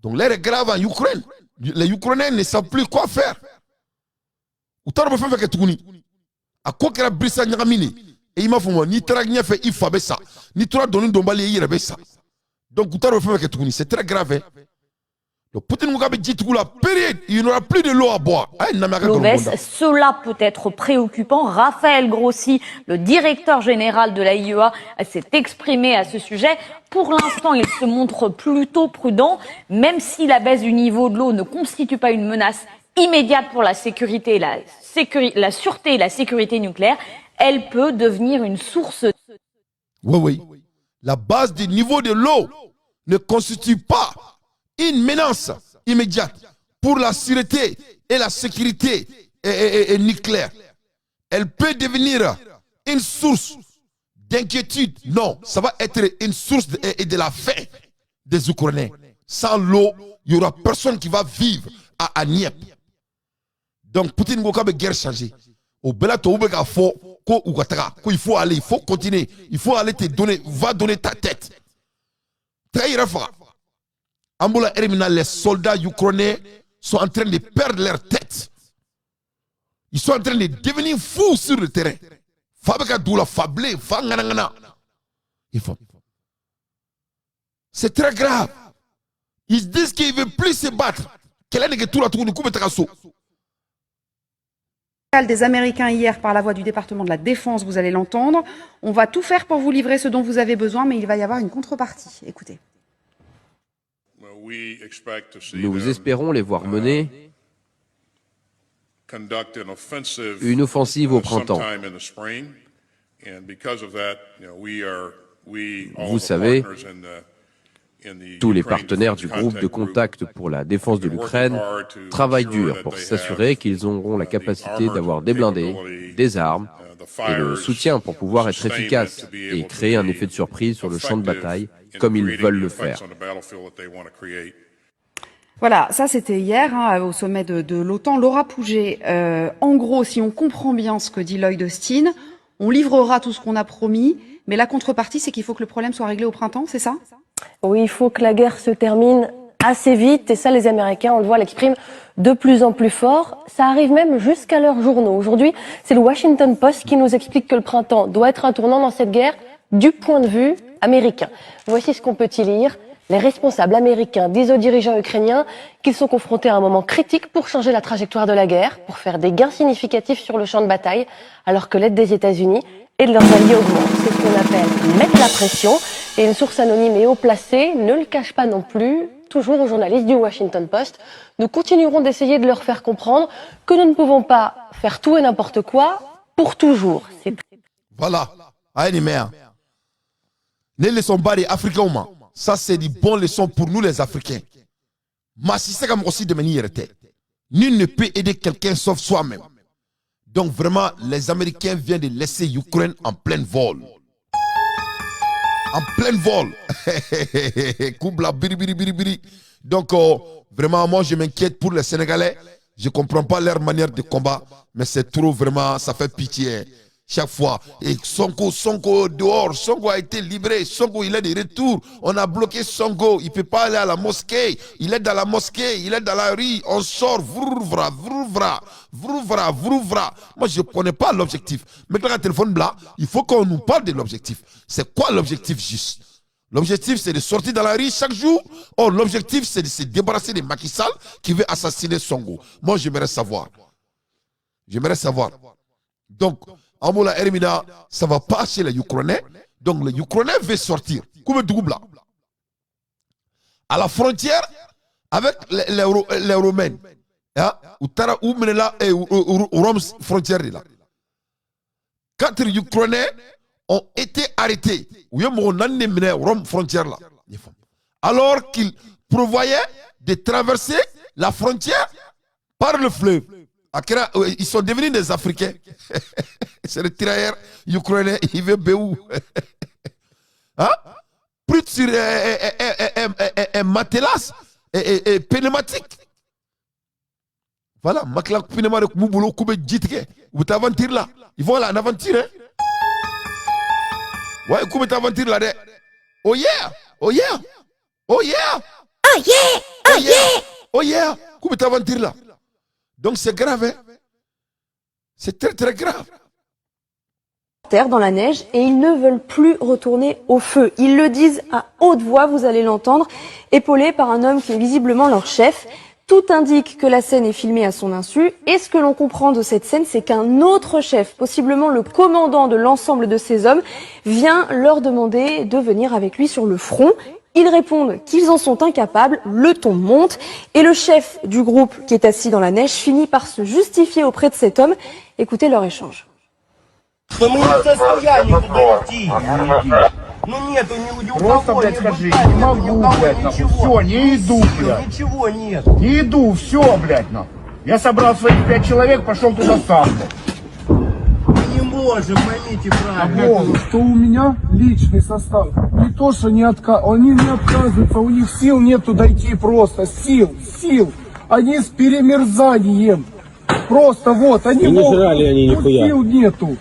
Donc l'air est grave en Ukraine. Les Ukrainiens ne savent plus quoi faire. Utaro befa fait tuguni a ko kera brisa nyagamini e ima fuma ni tra nya fait il fa besa ni tra doni dombali yire besa donc utaro befa fait tuguni c'est très grave hein? Donc Poutine Mugabe dit tout la période il n'y aura plus de l'eau à boire. Cela peut être préoccupant. Raphaël Grossi, le directeur général de la IEA, s'est exprimé à ce sujet. Pour l'instant, il se montre plutôt prudent, même si la baisse du niveau de l'eau ne constitue pas une menace immédiate pour la sécurité, la sûreté et la sécurité nucléaire, elle peut devenir une source. Oui. La base du niveau de l'eau ne constitue pas une menace immédiate pour la sûreté et la sécurité nucléaire. Elle peut devenir une source d'inquiétude. Non, ça va être une source de la faim des Ukrainiens. Sans l'eau, il n'y aura personne qui va vivre à Dniepr. Donc, Poutine n'a pas guerre changée. Au Belato, il faut aller, il faut continuer, il faut aller te donner, va donner ta tête. Très rafa. Amboula Ermina, les soldats ukrainiens sont en train de perdre leur tête. Ils sont en train de devenir fous sur le terrain. Fabeka doula fablé, fanganangana. C'est très grave. Ils disent qu'ils ne veulent plus se battre. Quel est tout la tour de coupe des Américains hier par la voix du département de la Défense, vous allez l'entendre. On va tout faire pour vous livrer ce dont vous avez besoin, mais il va y avoir une contrepartie. Écoutez. Nous espérons les voir mener une offensive au printemps. Vous savez, tous les partenaires du groupe de contact pour la défense de l'Ukraine travaillent dur pour s'assurer qu'ils auront la capacité d'avoir des blindés, des armes et le soutien pour pouvoir être efficaces et créer un effet de surprise sur le champ de bataille comme ils veulent le faire. Voilà, ça c'était hier au sommet de l'OTAN. Laura Pouget, en gros, si on comprend bien ce que dit Lloyd Austin, on livrera tout ce qu'on a promis, mais la contrepartie, c'est qu'il faut que le problème soit réglé au printemps, c'est ça ? Oui, il faut que la guerre se termine assez vite, et ça les Américains, on le voit, l'expriment de plus en plus fort. Ça arrive même jusqu'à leurs journaux. Aujourd'hui, c'est le Washington Post qui nous explique que le printemps doit être un tournant dans cette guerre du point de vue américain. Voici ce qu'on peut y lire. Les responsables américains disent aux dirigeants ukrainiens qu'ils sont confrontés à un moment critique pour changer la trajectoire de la guerre, pour faire des gains significatifs sur le champ de bataille, alors que l'aide des États-Unis et de leurs alliés augmente. C'est ce qu'on appelle mettre la pression. Et une source anonyme et haut placée ne le cache pas non plus, toujours aux journalistes du Washington Post. Nous continuerons d'essayer de leur faire comprendre que nous ne pouvons pas faire tout et n'importe quoi pour toujours. Voilà. Les leçons barrées africains, ça c'est des bonnes leçons pour nous les Africains. Mais si c'est comme aussi de manière, nul ne peut aider quelqu'un sauf soi-même. Donc vraiment, les Américains viennent de laisser l'Ukraine en plein vol. En plein vol. Koubla, biri, biri, biri, biri. Donc, vraiment, moi, je m'inquiète pour les Sénégalais. Je ne comprends pas leur manière de combat. Mais c'est trop, vraiment, ça fait pitié. Chaque fois. Et Sonko dehors. Sonko a été libéré. Sonko, il est de retour. On a bloqué Sonko. Il ne peut pas aller à la mosquée. Il est dans la mosquée. Il est dans la rue. On sort. Vrouvra, vrouvra. Vrouvra, vrouvra. Moi, je ne connais pas l'objectif. Mais quand le téléphone blanc, il faut qu'on nous parle de l'objectif. C'est quoi l'objectif juste? L'objectif, c'est de sortir dans la rue chaque jour. Or, l'objectif, c'est de se débarrasser de Macky Sall qui veut assassiner Sonko. Moi, j'aimerais savoir. J'aimerais savoir. Donc, Amola Hermina, ça ne va pas chez les Ukrainiens. Donc les Ukrainiens veulent sortir. Comme double là. À la frontière avec les Romains. Ou Menela et Rome frontière là. 4 Ukrainiens ont été arrêtés. Rome frontière là. Alors qu'ils prévoyaient de traverser la frontière par le fleuve. Ils sont devenus des Africains. C'est le tirailleur ukrainien, il veut Béou. Plus sur un matelas et pneumatique. Voilà, Makla pneumatique, Mouboulou, Koube Djitke. Vous t'aventure là. Ils vont là, en aventure. Hein? Ouais, Koube t'aventure là. Oh yeah! Oh yeah! Oh yeah! Oh yeah! Oh yeah! Oh yeah! Koube t'aventure là. Donc c'est grave, hein? C'est très très grave. Dans la neige et ils ne veulent plus retourner au feu. Ils le disent à haute voix, vous allez l'entendre, épaulés par un homme qui est visiblement leur chef. Tout indique que la scène est filmée à son insu et ce que l'on comprend de cette scène, c'est qu'un autre chef, possiblement le commandant de l'ensemble de ces hommes, vient leur demander de venir avec lui sur le front. Ils répondent qu'ils en sont incapables, le ton monte et le chef du groupe qui est assis dans la neige finit par se justifier auprès de cet homme. Écoutez leur échange. Мы не в состоянии туда идти. Ну нету ни Просто, блядь, скажи, не могу, блядь, нахуй. Все, не иду, блядь. Ничего нет. Не иду, все, блядь, нахуй. Я собрал своих 5 человек, пошел туда сам. Мы не можем, поймите правильно. Что у меня личный состав. Не то, что не они не отказываются, у них сил нету дойти просто. Сил. Они с перемерзанием. Просто вот, они могут, сил нету.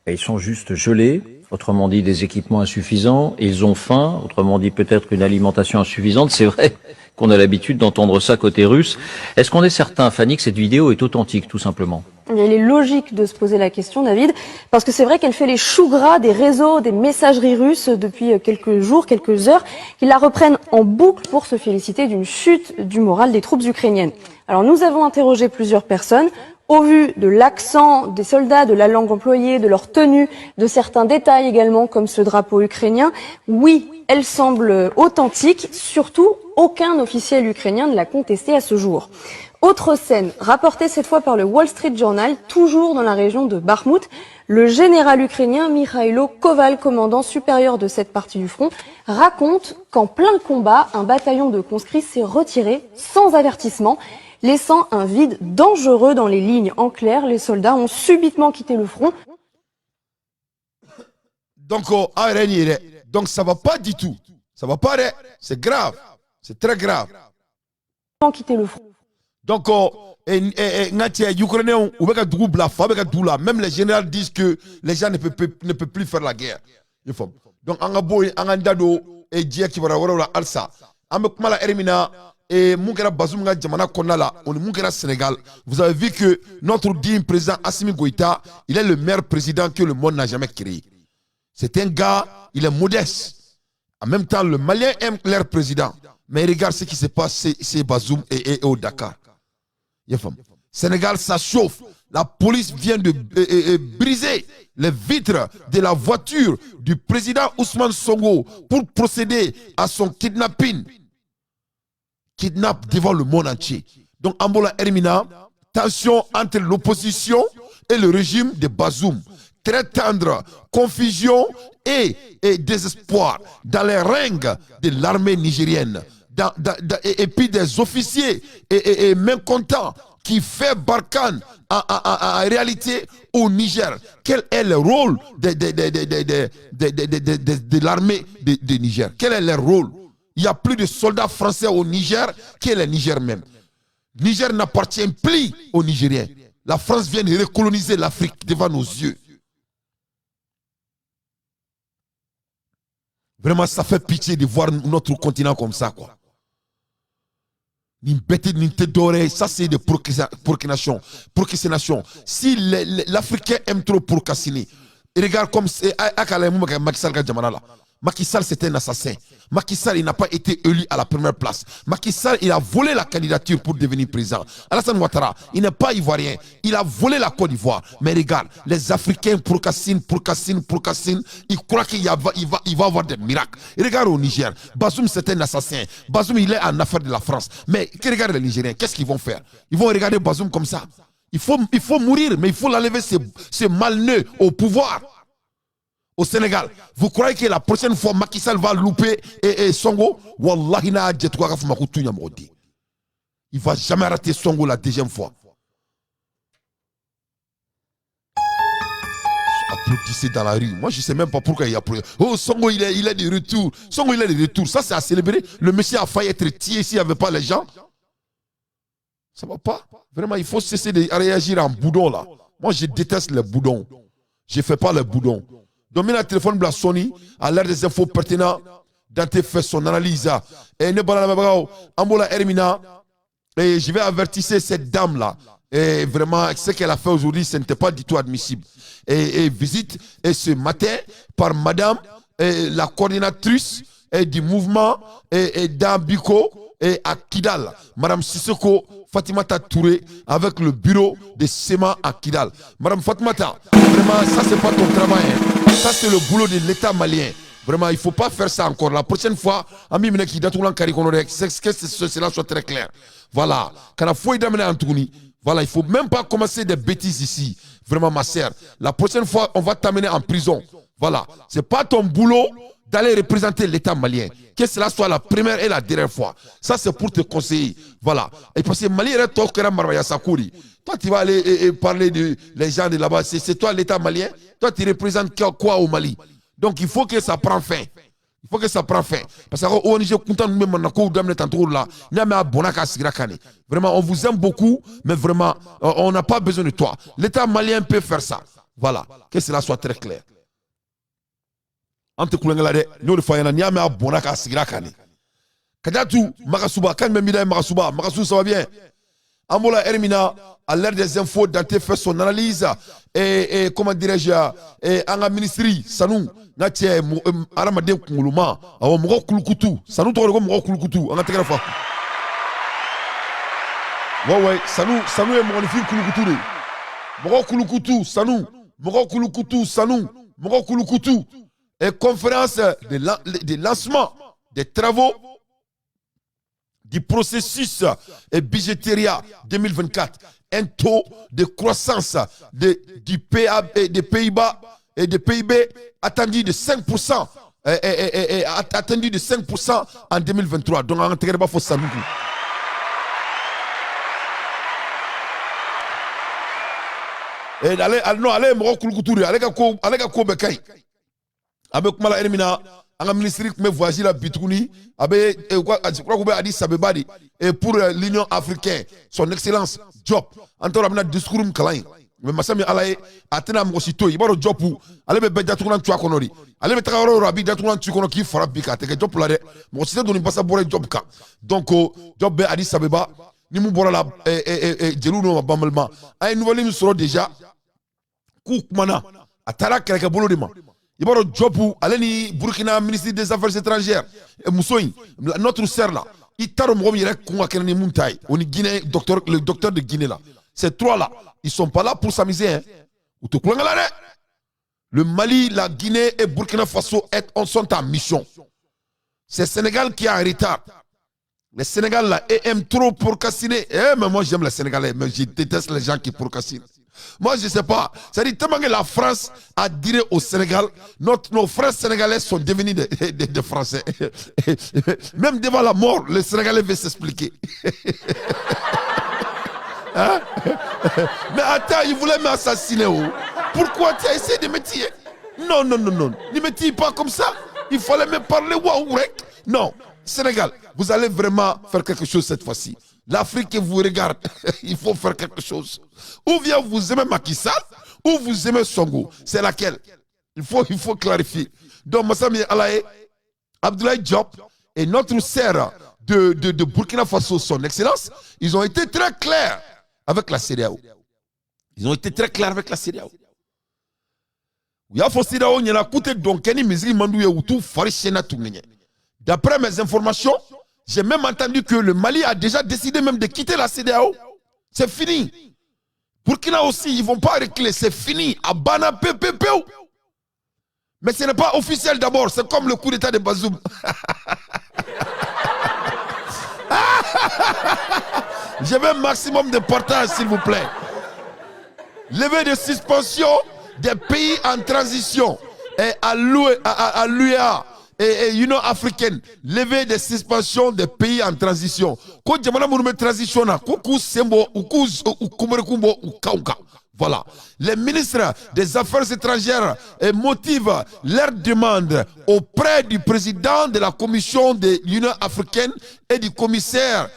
Ils sont juste gelés, autrement dit des équipements insuffisants, ils ont faim, autrement dit peut-être une alimentation insuffisante. C'est vrai qu'on a l'habitude d'entendre ça côté russe. Est-ce qu'on est certain, Fanny, que cette vidéo est authentique, tout simplement? Il est logique de se poser la question, David, parce que c'est vrai qu'elle fait les choux gras des réseaux, des messageries russes depuis quelques jours, quelques heures, qui la reprennent en boucle pour se féliciter d'une chute du moral des troupes ukrainiennes. Alors nous avons interrogé plusieurs personnes. Au vu de l'accent des soldats, de la langue employée, de leur tenue, de certains détails également, comme ce drapeau ukrainien, oui, elle semble authentique. Surtout, aucun officiel ukrainien ne l'a contesté à ce jour. Autre scène, rapportée cette fois par le Wall Street Journal, toujours dans la région de Bakhmout, le général ukrainien Mikhailo Koval, commandant supérieur de cette partie du front, raconte qu'en plein combat, un bataillon de conscrits s'est retiré sans avertissement, laissant un vide dangereux dans les lignes. En clair, les soldats ont subitement quitté le front. Donc, ça ne va pas du tout. Ça ne va pas, c'est grave. C'est très grave. Quitter le front. Donc, même les généraux disent que les gens ne peuvent plus faire la guerre. Donc, et Moukera Bazoum Djamana Konala, on est Moukera Sénégal. Vous avez vu que notre digne président Assimi Goïta, il est le meilleur président que le monde n'a jamais créé. C'est un gars, il est modeste. En même temps, le Malien aime leur président. Mais regarde ce qui se passe, c'est Bazoum et au Dakar. Sénégal, ça chauffe. La police vient de briser les vitres de la voiture du président Ousmane Sonko pour procéder à son kidnapping. Kidnappe devant le monde entier. Donc, Ambola Hermina, tension entre l'opposition et le régime de Bazoum. Très tendre, confusion et désespoir dans les rangs de l'armée nigérienne. Et puis des officiers et mécontents qui fait Barkhane en réalité au Niger. Quel est le rôle de l'armée de Niger? Quel est leur rôle? Il y a plus de soldats français au Niger que le Niger même. Niger n'appartient plus aux Nigériens. La France vient de recoloniser l'Afrique devant nos yeux. Vraiment, ça fait pitié de voir notre continent comme ça, quoi. Ça, c'est de procrastination. Si l'Africain aime trop procrastiner, regarde comme c'est Macky Sall Djamana là. Macky Sall, c'est un assassin. Macky Sall, il n'a pas été élu à la première place. Macky Sall, il a volé la candidature pour devenir président. Alassane Ouattara, il n'est pas ivoirien. Il a volé la Côte d'Ivoire. Mais regarde, les Africains procrastinent. Ils croient qu'il va avoir des miracles. Et regarde au Niger. Bazoum, c'est un assassin. Bazoum, il est en affaire de la France. Mais regarde les Nigériens, qu'est-ce qu'ils vont faire? Ils vont regarder Bazoum comme ça. Il faut mourir, mais il faut l'enlever, ce malneux au pouvoir. Au Sénégal, vous croyez que la prochaine fois Macky Sall va louper et Sonko? Wallahi il va jamais rater Sonko la deuxième fois. Applaudissez dans la rue. Moi, je ne sais même pas pourquoi il y a applaudi. Oh, Sonko, il est de retour. Sonko, il est de retour. Ça, c'est à célébrer. Le monsieur a failli être tué s'il n'y avait pas les gens. Ça ne va pas. Vraiment, il faut cesser de réagir en boudon, là. Moi, je déteste les boudons. Je ne fais pas les boudons. Donc, le téléphone de la Sony, à l'heure des infos pertinentes, Dante fait son analyse. Et ne Ambola Hermina, et je vais avertir cette dame-là. Et vraiment, ce qu'elle a fait aujourd'hui, ce n'était pas du tout admissible. Et visite ce matin par madame, la coordinatrice du mouvement d'Ambiko et à Kidal, madame Sissoko Fatimata Touré, avec le bureau de SEMA à Kidal. Madame Fatimata, vraiment, ça, c'est pas ton travail. Hein. Ça, c'est le boulot de l'État malien. Vraiment, il ne faut pas faire ça encore. La prochaine fois, que cela soit très clair. Voilà. Voilà, il ne faut même pas commencer des bêtises ici. Vraiment, ma sœur. La prochaine fois, on va t'amener en prison. Voilà. Ce n'est pas ton boulot d'aller représenter l'État malien. Que cela soit la première et la dernière fois. Ça, c'est pour te conseiller. Voilà. Et parce que Mali est toi, tu vas aller parler de les gens de là-bas. C'est toi l'État malien. Toi, tu représentes quoi au Mali? Donc, il faut que ça prenne fin. Il faut que ça prenne fin. Parce que vraiment, on vous aime beaucoup, mais vraiment, on n'a pas besoin de toi. L'État malien peut faire ça. Voilà. Que cela soit très clair. Ante kulengalade nyori fayana nyame abona ka sigira kane kadatu magasuba kan memida magasuba ça va bien. Ambola Hermina, à l'ère des infos, Dante fait son analyse et comment dirais-je, en ministrie, Sanou, Natie, Aramade Kunguluma, Awa Moko Kulukutu, Sanou Toro Moko Kulukutu, en Ategrafa. Ouais, Sanou est magnifique Kulukutu. Moko Kulukutu, Sanou, Moko Kulukutu, Sanou, Moko Kulukutu. Et conférence de lancement des travaux du processus budgétaire 2024, un taux de croissance du Pays-Bas et de PIB attendu de 5%, attendu de 5% en 2023. Donc, on ne pas faut ça. Et allez, avec Mala Hermina, un ministre qui me voyage la Bitouni, avec Addis Abeba et pour l'Union africaine, son excellence, Job. Anto ramena discours m'kalain. Mais masami alaye atena mosito ibaro Job ou ale be daturan tu akonori. Ale be takaro rabi daturan tu kono ki farabika te Job la de mosito doni passa bore Job ka. Donc Job be Addis Abeba ni mu bora la jelu no bamalma. Ay nouvelle émission déjà Koukmana atara keleke bolo de ma. Ibaro Jobu, allez Burkina, ministre des Affaires étrangères, Moussoï, notre sœur là, il t'a remis Kouakeni Mountaï, on est Guinée, le docteur de Guinée là. Ces trois là, ils sont pas là pour s'amuser. Hein. Le Mali, la Guinée et Burkina Faso sont en mission. C'est le Sénégal qui est en retard. Le Sénégal là aime trop procrastiner. Mais moi j'aime les Sénégalais, mais je déteste les gens qui procrastinent. Moi, je ne sais pas. C'est-à-dire, tellement que la France a dit au Sénégal, nos frères sénégalais sont devenus des Français. Même devant la mort, les Sénégalais veulent s'expliquer. Hein? Mais attends, ils voulaient m'assassiner. Pourquoi tu as essayé de me tuer? Non. Ne me tuez pas comme ça. Il fallait me parler. Non. Sénégal, vous allez vraiment faire quelque chose cette fois-ci. L'Afrique vous regarde, il faut faire quelque chose. Ou bien vous aimez Macky Sall, ou vous aimez Sonko. C'est laquelle? Il faut clarifier. Donc, Massami Alaye, Abdoulaye Diop et notre sœur de Burkina Faso, son excellence, ils ont été très clairs avec la CEDEAO. Ils ont été très clairs avec la CEDEAO. Il y a CEDEAO, il y a coûté donc Kenny Misri Mandouye ou tout Farisena Toungé. D'après mes informations, j'ai même entendu que le Mali a déjà décidé même de quitter la CEDEAO. C'est fini. Burkina aussi, ils ne vont pas reculer, c'est fini. Abana PPP. Mais ce n'est pas officiel d'abord, c'est comme le coup d'état de Bazoum. J'ai un maximum de partage, s'il vous plaît. Levée de suspension des pays en transition et à l'UEA et Union africaine. Levée de suspension des pays en transition. Quand je me transition, voilà. Les ministres des Affaires étrangères motivent leur demande auprès du président de la Commission de l'Union africaine et du commissaire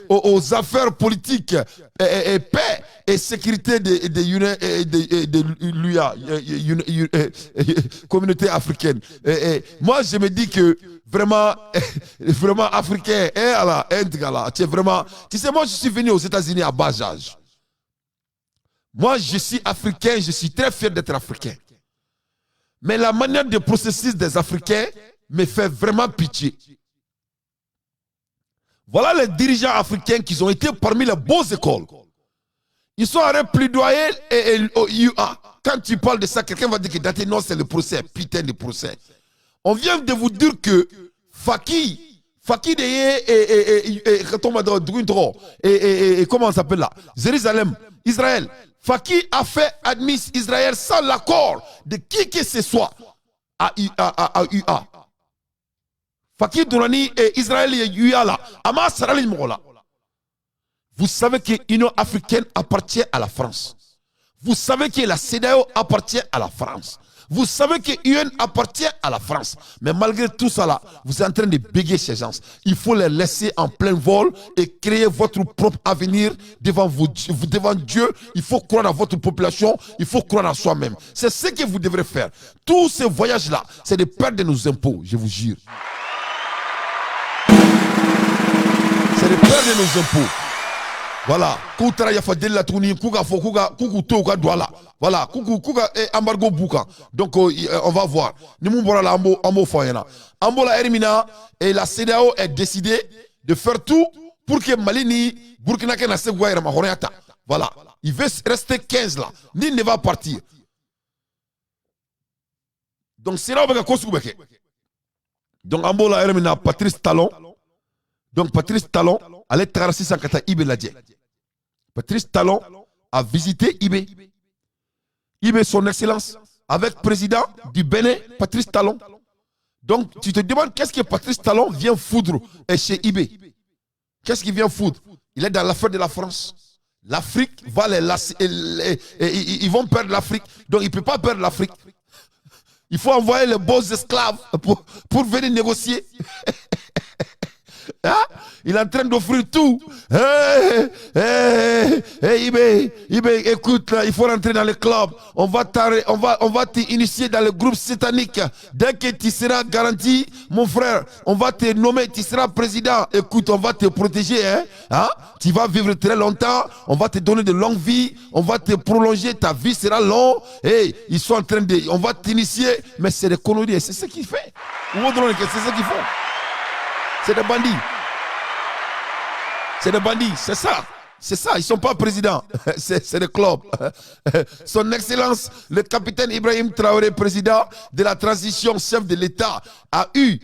aux affaires politiques et paix et sécurité de l'UA, communauté africaine. Moi, je me dis que vraiment africain, tu sais, moi, je suis venu aux États-Unis à bas âge. Moi, je suis africain, je suis très fier d'être africain. Mais la manière de processus des Africains me fait vraiment pitié. Voilà les dirigeants africains qui ont été parmi les beaux écoles. Ils sont allés plaidoyer et quand tu parles de ça, quelqu'un va dire que non, c'est le procès, putain de procès. On vient de vous dire que Faki comment on s'appelle là? Jérusalem, Israël. Faki a fait admettre Israël sans l'accord de qui que ce soit à UA. Faki Dourani et Israël et UA là. Ama Sarali Mola. Vous savez que l'Union africaine appartient à la France. Vous savez que la CEDEAO appartient à la France. Vous savez que l'UN appartient à la France. Mais malgré tout ça là, vous êtes en train de bégayer ces gens. Il faut les laisser en plein vol et créer votre propre avenir devant Dieu. Il faut croire à votre population. Il faut croire à soi-même. C'est ce que vous devrez faire. Tous ces voyages là, c'est de perdre nos impôts, je vous jure. C'est de perdre nos impôts. Voilà, voilà, embargo bouka. Donc on va voir. Et la CEDEAO est décidée de faire tout pour que Malini, Burkina Faso, voilà, il veut rester 15 là. Ni ne va partir. Donc c'est là où donc Ambola Hermina Patrice Talon. Donc Patrice Talon allait traverser sa kata Ibé Ladje. Patrice Talon a visité Ibé. Ibé, son excellence, avec le président du Bénin, Patrice Talon. Donc tu te demandes qu'est-ce que Patrice Talon vient foudre chez Ibé. Qu'est-ce qu'il vient foudre? Il est dans l'affaire de la France. L'Afrique va les lasser. Ils vont perdre l'Afrique. Donc il ne peut pas perdre l'Afrique. Il faut envoyer les beaux esclaves pour venir négocier. Hein? Il est en train d'offrir tout. Ibé, écoute, là, il faut rentrer dans le club. On va t'initier dans le groupe satanique. Dès que tu seras garanti, mon frère, on va te nommer, tu seras président. Écoute, on va te protéger. Hein? Tu vas vivre très longtemps. On va te donner de longues vies. On va te prolonger. Ta vie sera longue. Ils sont en train de... On va t'initier. Mais c'est des conneries. C'est ce qu'ils font. C'est ce qu'ils font. C'est des bandits. C'est des bandits, c'est ça. C'est ça, ils ne sont pas présidents. C'est des clubs. Son Excellence, le capitaine Ibrahim Traoré, président de la transition, chef de l'État, a eu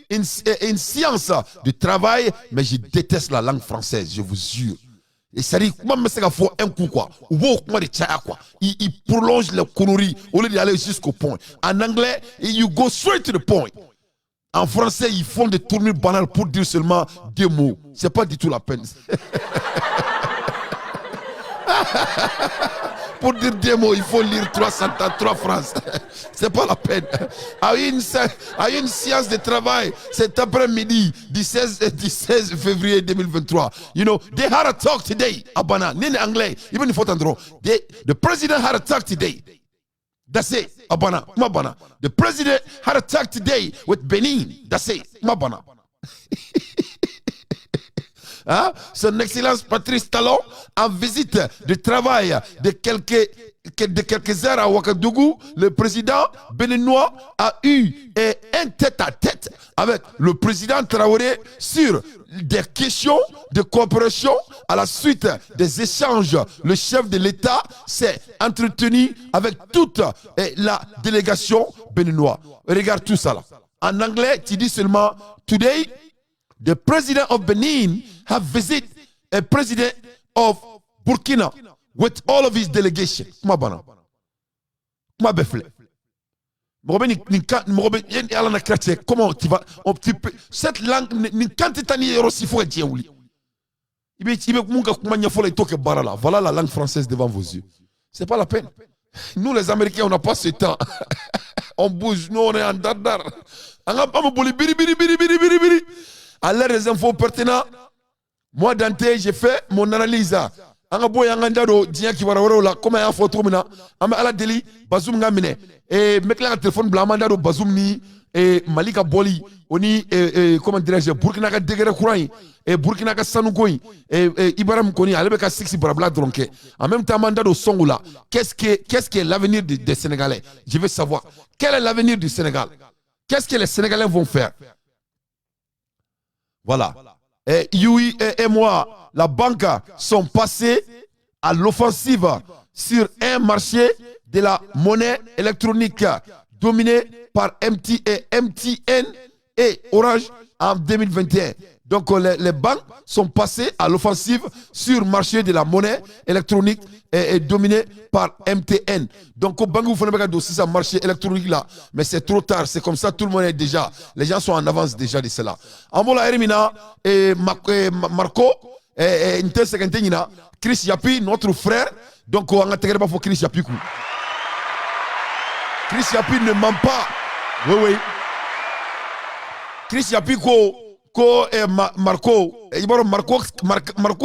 une science du travail, mais je déteste la langue française, je vous jure. Et ça dit, comment c'est qu'il faut un coup quoi? Il prolonge les conneries au lieu d'aller jusqu'au point. En anglais, you go straight to the point. En français, ils font des tournures banales pour dire seulement deux mots. C'est pas du tout la peine. Pour dire deux mots, il faut lire 3 phrases. C'est pas la peine. À une séance de travail cet après-midi du 16 février 2023. You know, they had a talk today. Abana, ni anglais, even if the president had a talk today. That's it. Abana, Mabana. The president had a talk today with Benin. That's it. Mabana. Hein? Son Excellence Patrice Talon, en visite de travail de quelques de quelques heures à Ouagadougou, le président béninois a eu un tête-à-tête avec le président Traoré sur des questions de coopération. À la suite des échanges, le chef de l'État s'est entretenu avec toute la délégation béninoise. Regarde tout ça là. En anglais, tu dis seulement « Today, the president of Benin have visited a president of Burkina with all of his delegation. » Comment bana? Comment befle? Comment tu vas? Cette langue, quand tu t'en es aussi fort, voilà la langue française devant vos yeux. C'est pas la peine. Nous les Américains, on n'a pas ce temps. On bouge, nous on est en dardar. À l'heure des infos pertinentes, moi Dante, j'ai fait mon analyse. Anga boy anga ndado dia ki wara wara comme un photo mina ama ala deli Bazoum ngamine et mekla téléphone blama ndado Bazoum ni et Malika Boli oni comment dirais-je Burkina ka degere courant et Burkina ka sanu koy et Ibrahim Koni alebe ka sexy brabla dronke en même temps mandado songola qu'est-ce que est l'avenir des Sénégalais? Je veux savoir quel est l'avenir du Sénégal? Qu'est-ce que les Sénégalais vont faire? Voilà. Et Yui et moi, la banque, sont passés à l'offensive sur un marché de la monnaie électronique dominé par MTN et Orange en 2021. Donc les banques sont passées à l'offensive sur le marché de la monnaie électronique et dominé par MTN. Donc au banque, vous faites un dossier sur marché électronique là, mais c'est trop tard, c'est comme ça, tout le monde est déjà, les gens sont en avance déjà de cela. Ambola Erimina et Marco, et Chris Yapi, notre frère, donc on a tegé pas pour Chris Yapi. Chris Yapi ne ment pas. Oui, oui. Chris Yapi ko Marco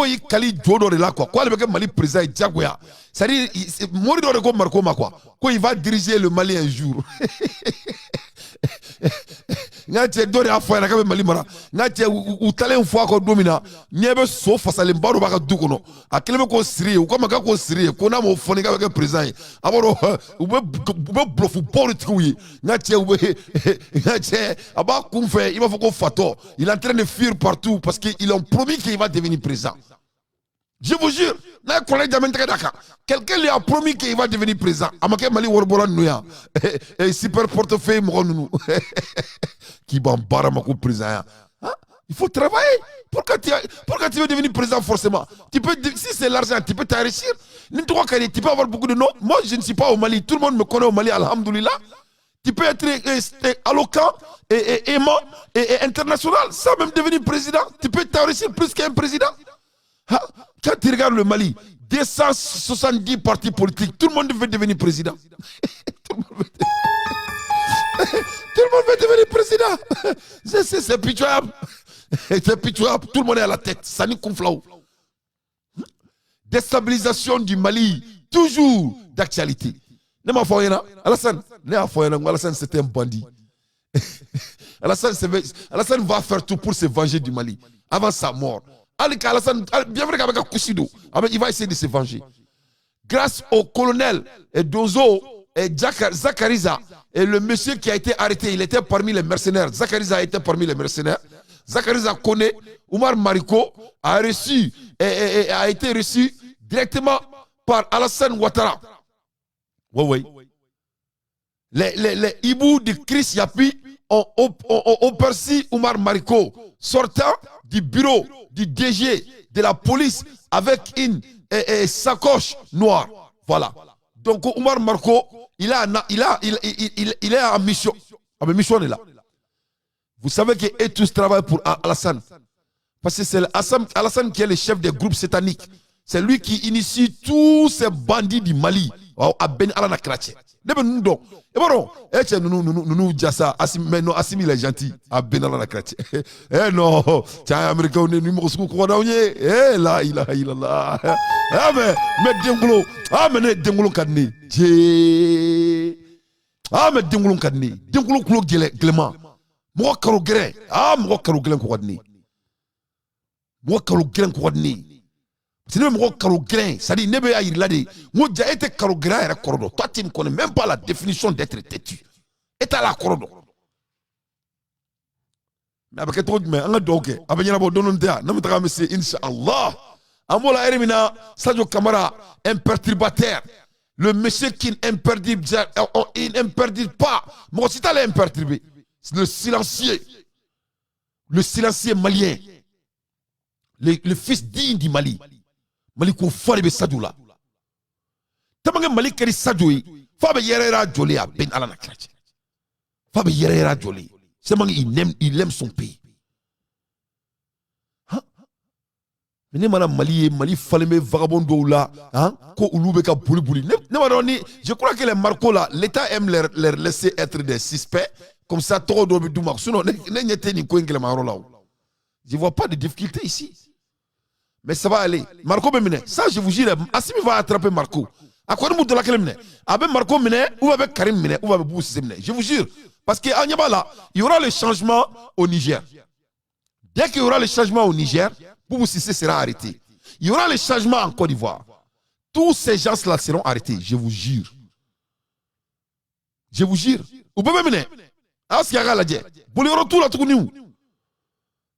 yi kali jodo de là quoi le Mali président Diagoya c'est-à-dire morido de ko Marco ma quoi il va diriger le Mali un jour ngate dore afwa na ka Mali mara ngate utale mfwa ko domina nyebe so fasale mbaro baka dukono akelebe ko siri ko maka ko siri ko na mo foni ka be président aboro ube bluff politique oui ngate aba kumfe il va faut qu'on fato il est en train de fuir partout parce qu'ils ont promis qu'il va devenir président. Je vous jure, quelqu'un lui a promis qu'il va devenir président. Et super portefeuille, qui bambara ma président. Il faut travailler. Pourquoi tu veux devenir président forcément? Tu peux, si c'est l'argent, tu peux t'enrichir. Tu peux avoir beaucoup de noms. Moi, je ne suis pas au Mali. Tout le monde me connaît au Mali, alhamdoulilah. Tu peux être alloquant et aimant et international sans même devenir président. Tu peux t'enrichir plus qu'un président. Quand tu regardes le Mali, 270 partis politiques, tout le monde veut devenir président. Tout le monde veut devenir président. C'est pitoyable. C'est pitoyable. Tout le monde est à la tête. Ça n'y conflaou. Déstabilisation du Mali, toujours d'actualité. Alassane, c'était un bandit. Alassane va faire tout pour se venger du Mali avant sa mort. Alassane, bien vrai qu'avec un coussido, il va essayer de se venger. Grâce au colonel Dozo et Zakariza, et le monsieur qui a été arrêté, il était parmi les mercenaires. Zakariza a été parmi les mercenaires. Zakariza connaît Oumar Mariko, a été reçu directement par Alassane Ouattara. Oui, oui. Les hiboux de Chris Yapi ont perçu Oumar Mariko sortant du bureau du DG de la police avec une sacoche noire. Voilà. Donc Oumar Mariko, il est en mission. Ah, mais mission est là. Vous savez que tous travaillent pour Alassane. Parce que c'est Alassane qui est le chef des groupes sataniques. C'est lui qui initie tous ces bandits du Mali. À Ben Alana Kraché. Nous ça, Assimi est gentil. À Ben Alana Kraché. Eh non, tiens, Américain, on est numéro 5. Eh là, il a. Ah, mais Dengolo. Ah, mais Dengolo Kadni. Ah, mais Dengolo Kadni. Dengolo Klo Clément. Moi, Karogre. Ah, moi, Karogren Kouadni. Moi, Karogren Kouadni. C'est même un carreau grain. Ça dit, nebe a irladé. Moi, j'ai été carreau grain et corridor. Toi, tu ne connais même pas la définition d'être têtu. Et à la corridor. Mais avec tout, mais on a donc, avec un bon donondia, non, mais c'est Inch'Allah. Amola Erimina, Sadio Kamara, imperturbateur. Le monsieur qui n'imperturbe pas. Moi, si tu allais imperturber, c'est le silencieux malien. Le fils digne du Mali. Mali ko fari be Sadio là. Tamanga Mali kari Sadio yi, fa be yerera joli a ben ala na krache. Fa be yerera joli. C'est il aime son pays. Hein? Mais madame Mali faleme vagabond là, hein? Ko ulube ka bouli. Je crois que les Marcos là, l'État aime leur laisser être des suspects comme ça trop dobi du mar. Sinon je vois pas de difficulté ici. Mais ça va aller. Marco Bemine, ça je vous jure, Assimi va attraper Marco. À quoi nous de la Kalemne? Avec Marco Mine ou avec Karim Mine ou avec Boussé Mine. Je vous jure. Parce qu'à Niabala, il y aura le changement au Niger. Dès qu'il y aura le changement au Niger, Boubou Sissé sera arrêté. Il y aura le changement en Côte d'Ivoire. Tous ces gens-là seront arrêtés. Je vous jure. Je vous jure. Ou Bemine, Asiaga la Dje. Boulero tout la Tounou.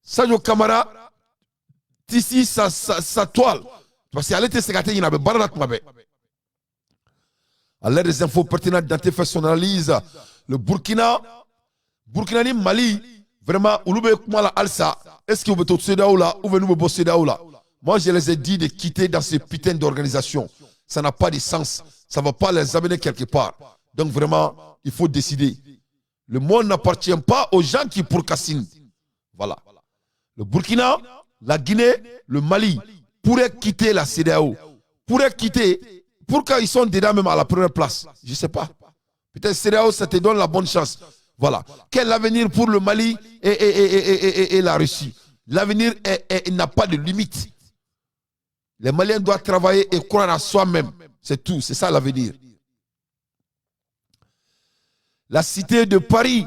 Sadio Kamara. Ici, sa toile. Parce qu'elle était secrétaire, il y avait Barat Mabé. À l'aide des infos pertinentes d'Anté fait son analyse. Le Burkina Mali, vraiment, Ouloube Kumala Alsa, est-ce que vous êtes au Sédao là, ou vous êtes au Sédao là? Moi, je les ai dit de quitter dans ces putains d'organisations. Ça n'a pas de sens. Ça ne va pas les amener quelque part. Donc, vraiment, il faut décider. Le monde n'appartient pas aux gens qui pourcassinent. Voilà. Le Burkina, la Guinée, le Mali pourraient quitter la CEDEAO. Pourraient quitter. Pourquoi ils sont dedans même à la première place? Je ne sais pas. Peut-être CEDEAO, ça te donne la bonne chance. Voilà. Quel avenir pour le Mali et la Russie? L'avenir n'a pas de limite. Les Maliens doivent travailler et croire à soi-même. C'est tout. C'est ça l'avenir. La cité de Paris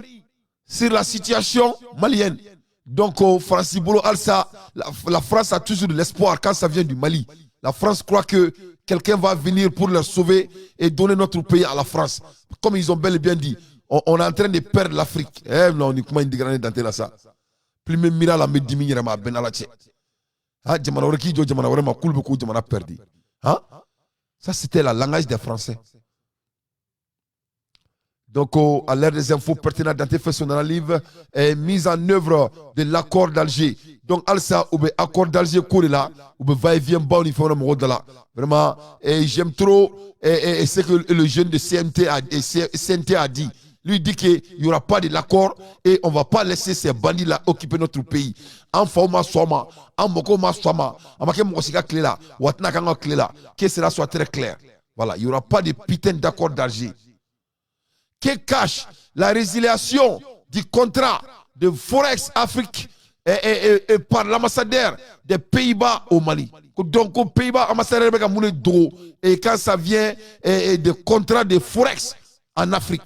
sur la situation malienne. Donc, Francis Bolo Alsa, la France a toujours de l'espoir quand ça vient du Mali. La France croit que quelqu'un va venir pour leur sauver et donner notre pays à la France. Comme ils ont bel et bien dit, on est en train de perdre l'Afrique. Non, on est comment une dans tel ça. Plus même mira la medimi yama ben alache. Ah, jamana oreki jo jamana orema cool beaucoup jamana perdu. Hein? Ça c'était la langage des Français. Donc, à l'ère des infos pertinentes dans fait son analyse, mise en œuvre de l'accord d'Alger. Donc, Alsa, ou accord d'Alger, là, ou va et vient, bon, il faut un mot de là. Vraiment, j'aime trop ce que le jeune de CNT a dit. Lui dit qu'il n'y aura pas de l'accord et on ne va pas laisser ces bandits-là occuper notre pays. En format swama, en mokoma swama, en maké mokosika clé là, ou atnakanga clé là, que cela soit très clair. Voilà, il n'y aura pas de putain d'accord d'Alger. Qui cache la résiliation du contrat de Forex Afrique et par l'ambassadeur des Pays-Bas au Mali. Donc, aux Pays-Bas, l'ambassadeur et quand ça vient de contrat de Forex en Afrique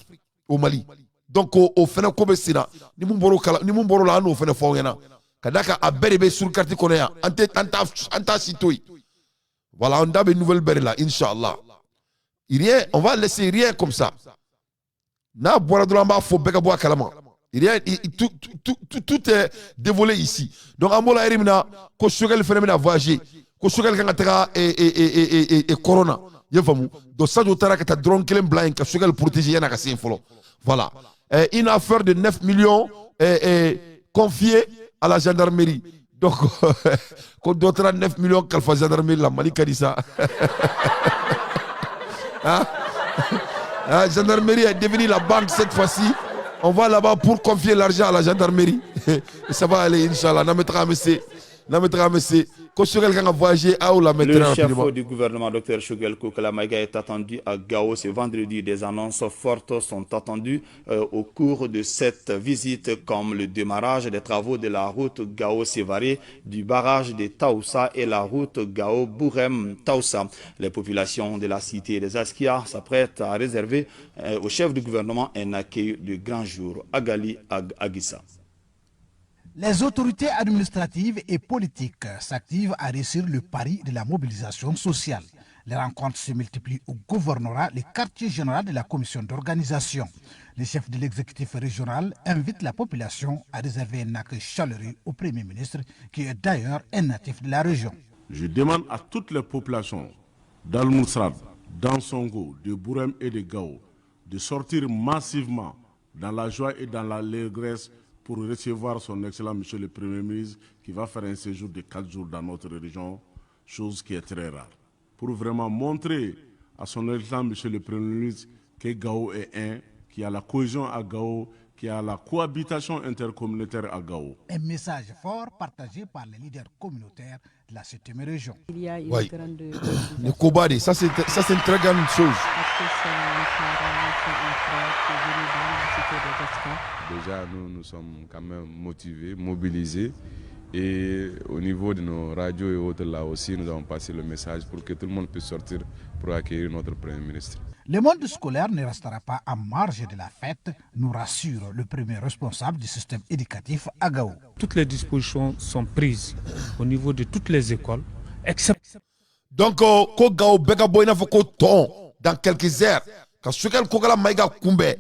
au Mali. Donc, au Fena Kobesina, ni mumboro la no Fena Fongena. Kadaka a berebe sur le quartier konéa. Anta sitoi. Voilà, on a une nouvelle berre là, Inch'Allah. On va laisser rien comme ça. Na boradolamba faut beka boa kalama. Tout est dévolé ici. Donc amola erimina ko shogal phénomène voyager, ko shogal kangatera et corona. Yefamu. Donc ça dotara que ta drone kelem blanc ka shogal protéger yana ka sin folo. Voilà. Une affaire de 9 millions confiée à la gendarmerie. Donc ko dotara 9 millions kalfa gendarmerie la Malika dit ça. Hein? La gendarmerie est devenue la banque cette fois-ci. On va là-bas pour confier l'argent à la gendarmerie. Et ça va aller, Inch'Allah. Le chef du gouvernement, Dr Choguel Koukalamaïga, est attendu à Gao ce vendredi. Des annonces fortes sont attendues au cours de cette visite, comme le démarrage des travaux de la route Gao-Sévaré, du barrage de Taoussa et la route Gao-Bourem-Taoussa. Les populations de la cité des Askia s'apprêtent à réserver au chef du gouvernement un accueil de grand jour. Agali Agissa. Les autorités administratives et politiques s'activent à réussir le pari de la mobilisation sociale. Les rencontres se multiplient au gouvernorat, les quartiers généraux de la commission d'organisation. Les chefs de l'exécutif régional invitent la population à réserver un accueil chaleureux au Premier ministre, qui est d'ailleurs un natif de la région. Je demande à toutes les populations d'Al-Mousrad, d'Ansongo, de Bourem et de Gao de sortir massivement dans la joie et dans l'allégresse pour recevoir son excellent monsieur le Premier ministre qui va faire un séjour de 4 jours dans notre région, chose qui est très rare. Pour vraiment montrer à son excellent monsieur le Premier ministre que Gao est un, qu'il y a la cohésion à Gao, qu'il y a la cohabitation intercommunautaire à Gao. Un message fort partagé par les leaders communautaires de la 7e région. Il y a une Oui. grande... Le Kobadi, ça c'est une très grande chose. Déjà, nous sommes quand même motivés, mobilisés. Et au niveau de nos radios et autres, là aussi, nous avons passé le message pour que tout le monde puisse sortir pour accueillir notre Premier ministre. Le monde scolaire ne restera pas en marge de la fête, nous rassure le premier responsable du système éducatif à Gao. Toutes les dispositions sont prises au niveau de toutes les écoles, except... Donc, ko Gao beka boy na foko ton dans quelques heures. Ka Choguel Kokala Maïga Kumbe,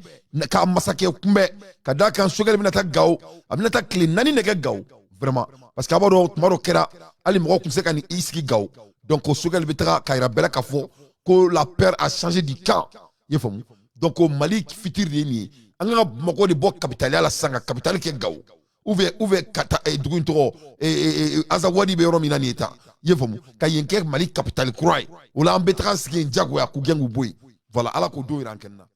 ka Masake Kumbe, ka da kan Choguel binata Gao, abinata kle nani nege Gao. Vraiment. Parce qu'abord, Maro Kera, Ali Moro Kumseka ni iski Gao. Donc, Choguel Betra, Kaira Bela Kafo, que la peur a changé du camp. Donc au Mali qui fitir ni anga moko de bo capitale la sanga capitale qui Gao. Ouve kata e duguntoro e azawadi be romina ni eta. Yefomu ka yenke Mali capitale croix. Ola ambetra ski njagwa ku gengu boy. Voilà ala ko do irankenna.